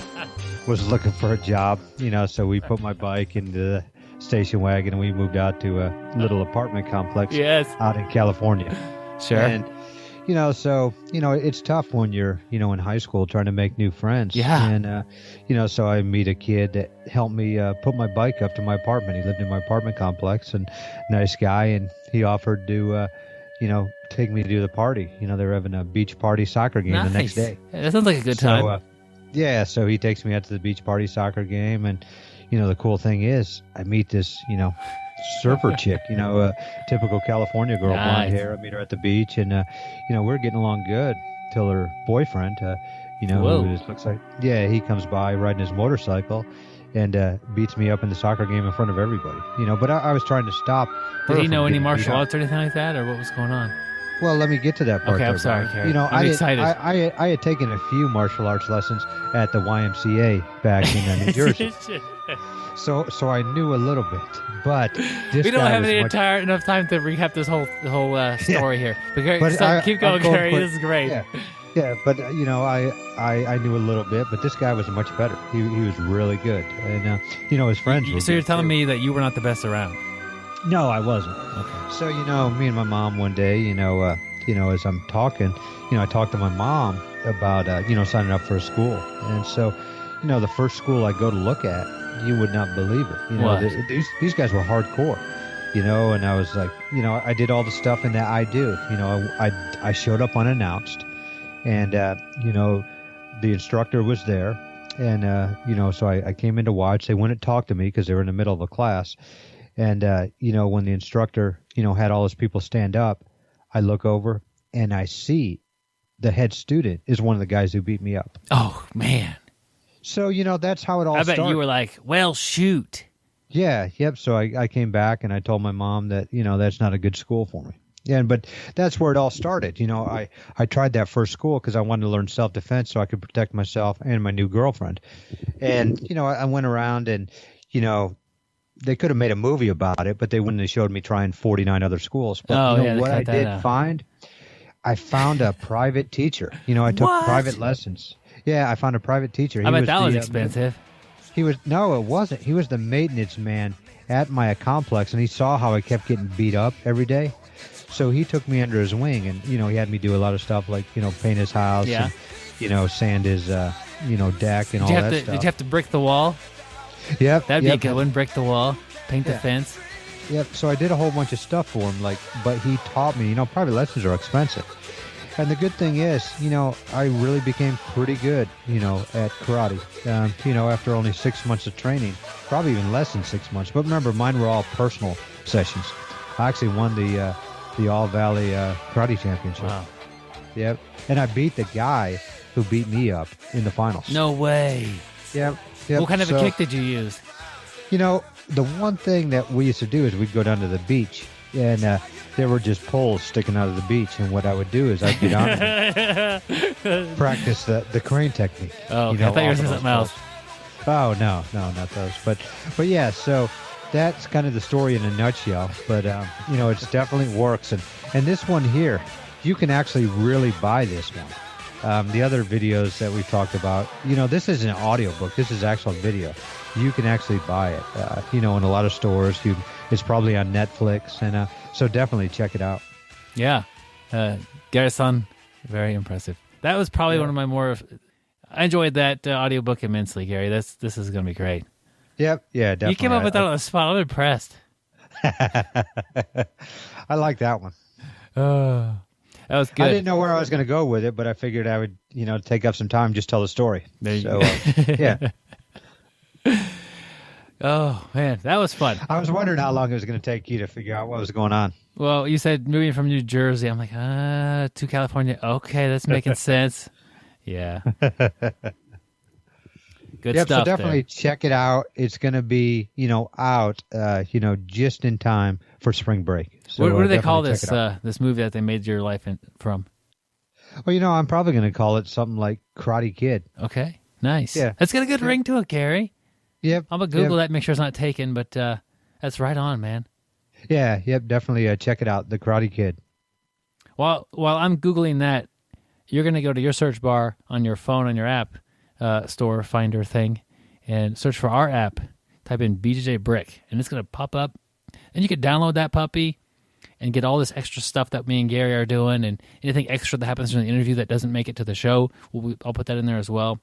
was looking for a job, so we put my bike into the station wagon and we moved out to a little apartment complex out in California. Sure. And, so, it's tough when you're, in high school trying to make new friends. Yeah. And, so I meet a kid that helped me put my bike up to my apartment. He lived in my apartment complex, and nice guy, and he offered to, take me to do the party. They were having a beach party soccer game the next day. That sounds like a good time. So he takes me out to the beach party soccer game, and, the cool thing is I meet this, surfer chick, a typical California girl, blonde hair. I meet her at the beach, and we're getting along good till her boyfriend Whoa. Who just looks like, yeah, he comes by riding his motorcycle and beats me up in the soccer game in front of everybody. But I was trying to stop. Did he her know from any getting martial beat up. arts or anything like that, or what was going on? Well, let me get to that part. Okay, I'm there, sorry, Brian. Kerry. I'm excited. I had taken a few martial arts lessons at the YMCA back in New Jersey, so I knew a little bit. But this We don't guy have was much- enough time to recap this whole story here. But, Gary, But keep I'm going, going Gary. quick. This is great. Yeah, but I knew a little bit, but this guy was much better. He was really good, and his friends. Were So you're good, telling too. me that you were not the best around? No, I wasn't. Okay. So me and my mom one day, as I'm talking, I talked to my mom about signing up for a school, and so the first school I go to look at, you would not believe it. What? These guys were hardcore. And I was like, I did all the stuff in that I do. I showed up unannounced, and the instructor was there, and so I came in to watch. They wouldn't talk to me because they were in the middle of a class, and when the instructor had all his people stand up, I look over and I see the head student is one of the guys who beat me up. Oh man. So that's how it all I started. bet you were like, well, shoot. Yeah, yep. So I came back and I told my mom that, that's not a good school for me. Yeah, but that's where it all started. I tried that first school because I wanted to learn self-defense so I could protect myself and my new girlfriend. And, I went around and, they could have made a movie about it, but they wouldn't have showed me trying 49 other schools. But they what cut I that did out. find, I found a private teacher. I took What? private lessons. Yeah, I found a private teacher. I bet was that was the, expensive. No, it wasn't. He was the maintenance man at my complex, and he saw how I kept getting beat up every day. So he took me under his wing, and he had me do a lot of stuff like paint his house, Yeah. and sand his deck and all that stuff. Did you have to brick the wall? Yep, That'd be yep, a good one. Brick the wall, paint the Yeah. fence. Yep. So I did a whole bunch of stuff for him, but he taught me. Private lessons are expensive, and the good thing is, I really became pretty good, at karate. After only 6 months of training, probably even less than 6 months. But remember, mine were all personal sessions. I actually won the All Valley Karate Championship. Wow. Yep. And I beat the guy who beat me up in the finals. No way. Yep. What kind of a kick did you use? The one thing that we used to do is we'd go down to the beach, and there were just poles sticking out of the beach. And what I would do is I'd get on and practice the crane technique. Oh, okay. I thought you were off saying of something those else. poles. Oh, no, not those. But yeah, so that's kind of the story in a nutshell. But, it definitely works. And this one here, you can actually really buy this one. The other videos that we've talked about, this is an audio book. This is actual video. You can actually buy it, in a lot of stores. It's probably on Netflix. And so definitely check it out. Yeah. Gary-san, very impressive. That was probably one of my more... I enjoyed that audiobook immensely, Gary. This is going to be great. Yep. Yeah, definitely. You came up with that on the spot. I'm impressed. I like that one. That was good. I didn't know where I was going to go with it, but I figured I would, take up some time, just tell the story. There you So, go. yeah. Oh, man, that was fun. I was wondering how long it was going to take you to figure out what was going on. Well, you said moving from New Jersey. I'm like, to California. Okay, that's making sense. Yeah. Good Yep, stuff so definitely there. check it out. It's going to be, out, just in time for spring break. So, What do they call definitely this check it out. this movie that they made your life from? Well, I'm probably going to call it something like Karate Kid. Okay, nice. Yeah. That's got a good ring to it, Gary. Yep. I'm going to Google that, make sure it's not taken, but that's right on, man. Yeah, yep, definitely check it out, The Karate Kid. While I'm Googling that, you're going to go to your search bar on your phone, on your app store finder thing, and search for our app. Type in BJJ Brick, and it's going to pop up. And you can download that puppy and get all this extra stuff that me and Gary are doing, and anything extra that happens during the interview that doesn't make it to the show, I'll put that in there as well.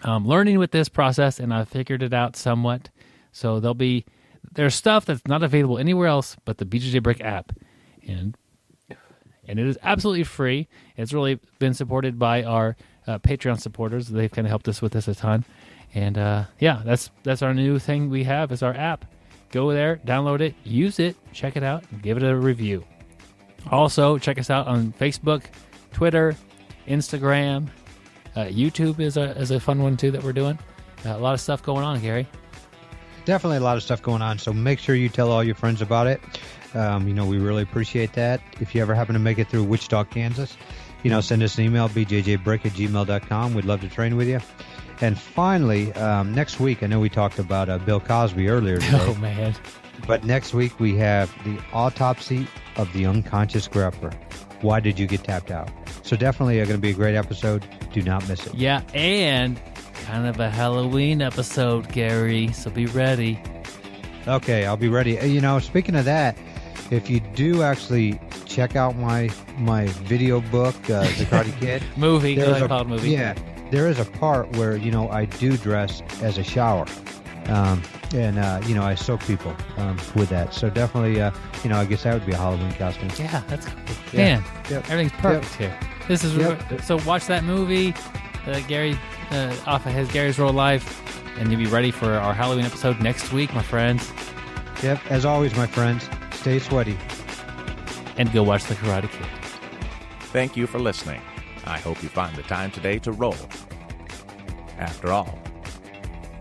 Learning with this process, and I've figured it out somewhat. So there's stuff that's not available anywhere else but the BJJ Brick app, and it is absolutely free. It's really been supported by our Patreon supporters. They've kind of helped us with this a ton, and that's our new thing we have is our app. Go there, download it, use it, check it out, and give it a review. Also, check us out on Facebook, Twitter, Instagram, YouTube is a fun one too that we're doing. A lot of stuff going on, Gary. Definitely a lot of stuff going on, so make sure you tell all your friends about it. We really appreciate that. If you ever happen to make it through Wichita, Kansas, send us an email, bjjbrick@gmail.com. We'd love to train with you. And finally, next week, I know we talked about Bill Cosby earlier today. Oh, man. But next week, we have the autopsy of the unconscious grappler. Why did you get tapped out? So definitely going to be a great episode. Do not miss it. Yeah, and kind of a Halloween episode, Gary, so be ready. Okay, I'll be ready. Speaking of that, if you do actually check out my video book, The Karate Kid. Movie, go ahead, call it movie. Yeah, there is a part where, I do dress as a shower. I soak people with that. So definitely, I guess that would be a Halloween costume. Yeah, that's cool. Yeah. Man, Yep. everything's perfect here. This is So watch that movie, Gary, off of his Gary's Real Life, and you'll be ready for our Halloween episode next week, my friends. Yep, as always, my friends, stay sweaty. And go watch The Karate Kid. Thank you for listening. I hope you find the time today to roll. After all,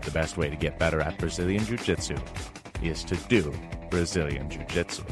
the best way to get better at Brazilian Jiu-Jitsu is to do Brazilian Jiu-Jitsu.